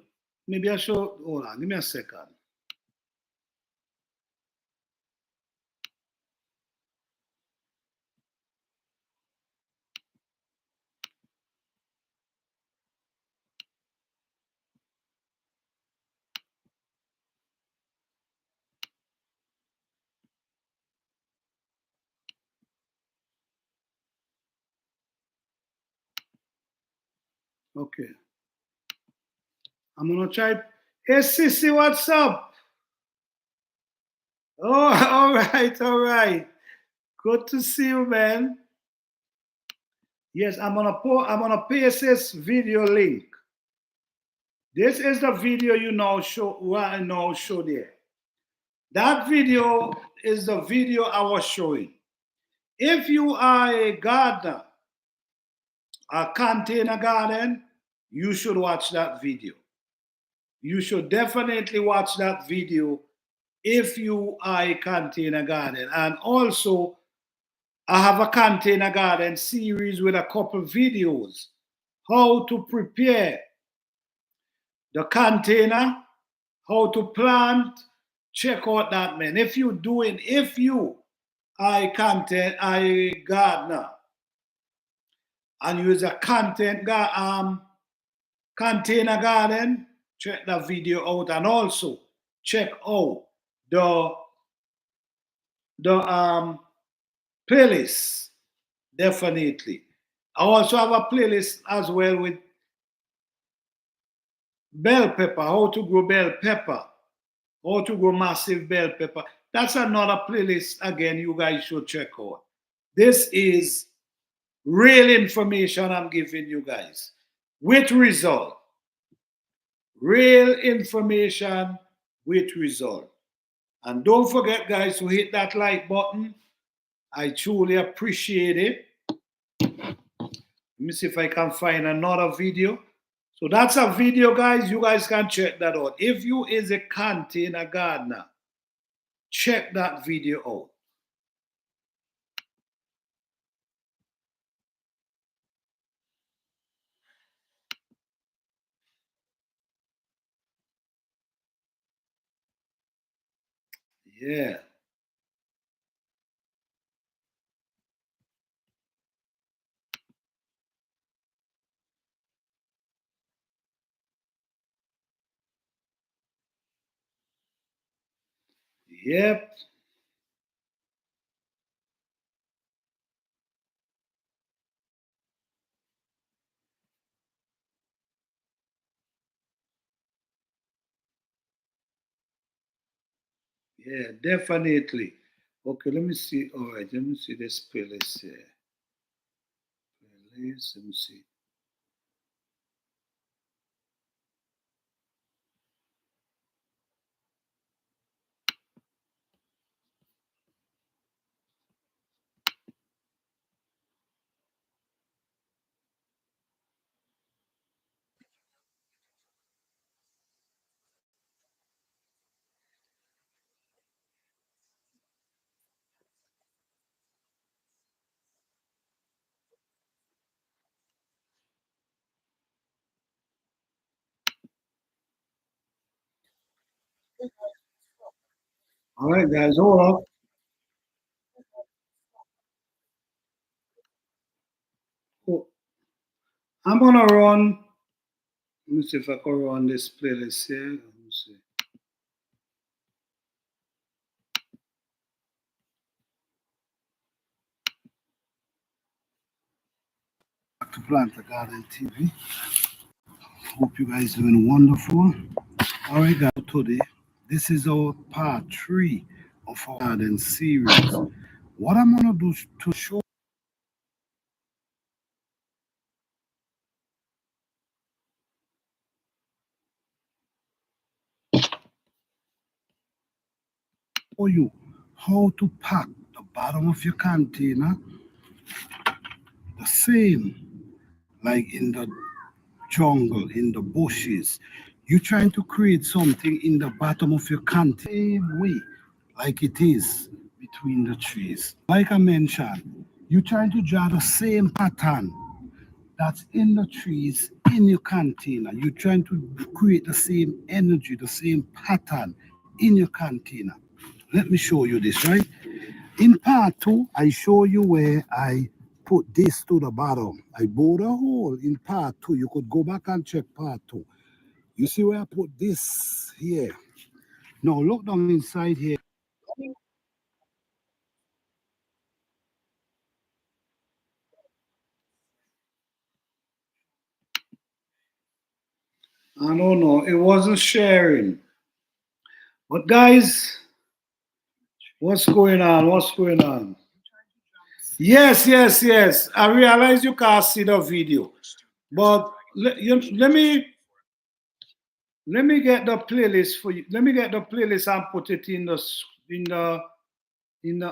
maybe I should hold on, give me a second. Okay. I'm gonna try. Hey Sissy, what's up? Oh, all right, all right. Good to see you, man. Yes, I'm gonna paste this video link. This is the video you now show what I now show there. That video is the video I was showing. If you are a gardener, a container garden, you should watch that video. You should definitely watch that video if you are a container garden. And also, I have a container garden series with a couple videos how to prepare the container, how to plant. Check out that, man. If you are a gardener and use a container garden, check that video out, and also check out the playlist. Definitely. I also have a playlist as well with bell pepper, how to grow bell pepper, how to grow massive bell pepper. That's another playlist again you guys should check out. This is real information I'm giving you guys with result. Real information with result. And don't forget, guys, to hit that like button. I truly appreciate it. Let me see if I can find another video. So that's a video, guys. You guys can check that out. If you is a container gardener, check that video out. Yeah. Yep. Yeah, definitely. Okay, let me see. All right, let me see this playlist here. Playlist, let me see. All right, guys, hold up. Oh, I'm gonna run. Let me see if I can run this playlist here. Let me see. To Plant a Garden TV. Hope you guys doing wonderful. All right, guys. Today, this is our part 3 of our garden series. What I'm gonna do to show you how to pack the bottom of your container the same like in the jungle, in the bushes. You're trying to create something in the bottom of your container, same way, like it is between the trees. Like I mentioned, you're trying to draw the same pattern that's in the trees in your container. You're trying to create the same energy, the same pattern in your container. Let me show you this, right? In part 2, I show you where I put this to the bottom. I bored a hole in part 2. You could go back and check part 2. You see where I put this here? Now look down inside here. I don't know. It wasn't sharing. But guys, what's going on? What's going on? Yes, yes, yes. I realize you can't see the video. But let me get the playlist for you. Let me get the playlist and put it in the in the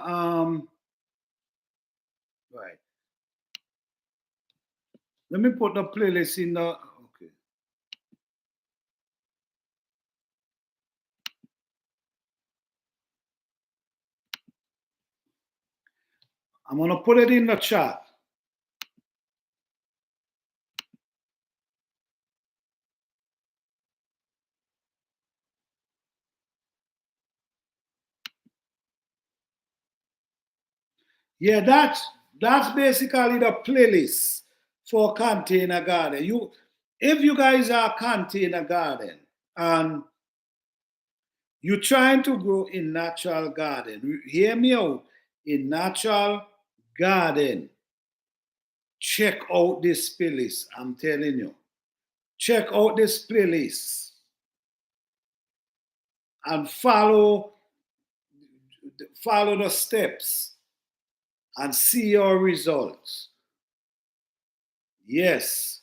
right. Let me put the playlist in the okay. I'm going to put it in the chat. Yeah, that's basically the playlist for container garden. If you guys are container garden and you're trying to grow in natural garden, hear me out. In natural garden, check out this playlist. I'm telling you, check out this playlist and follow the steps and see your results. Yes.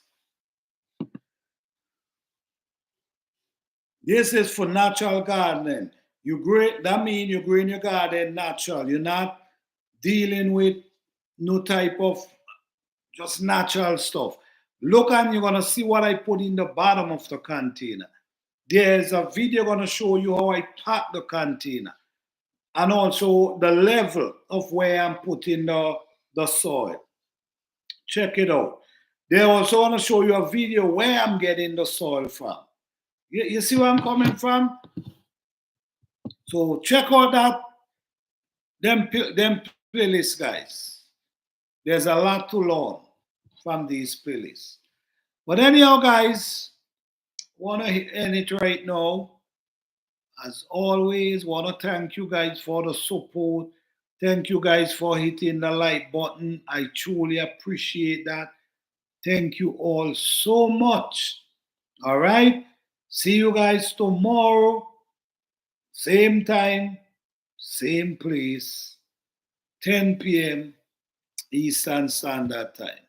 This is for natural gardening. That means you grow in your garden natural. You're not dealing with no type of just natural stuff. Look, and you're gonna see what I put in the bottom of the container. There's a video gonna show you how I pack the container and also the level of where I'm putting the soil. Check it out. They also want to show you a video where I'm getting the soil from. You see where I'm coming from? So check out them playlists, guys. There's a lot to learn from these playlists. But anyhow, guys, want to end it right now. As always, want to thank you guys for the support. Thank you guys for hitting the like button. I truly appreciate that. Thank you all so much. All right. See you guys tomorrow. Same time, same place, 10 p.m. Eastern Standard Time.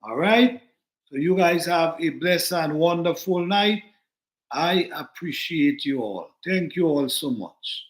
All right. So you guys have a blessed and wonderful night. I appreciate you all. Thank you all so much.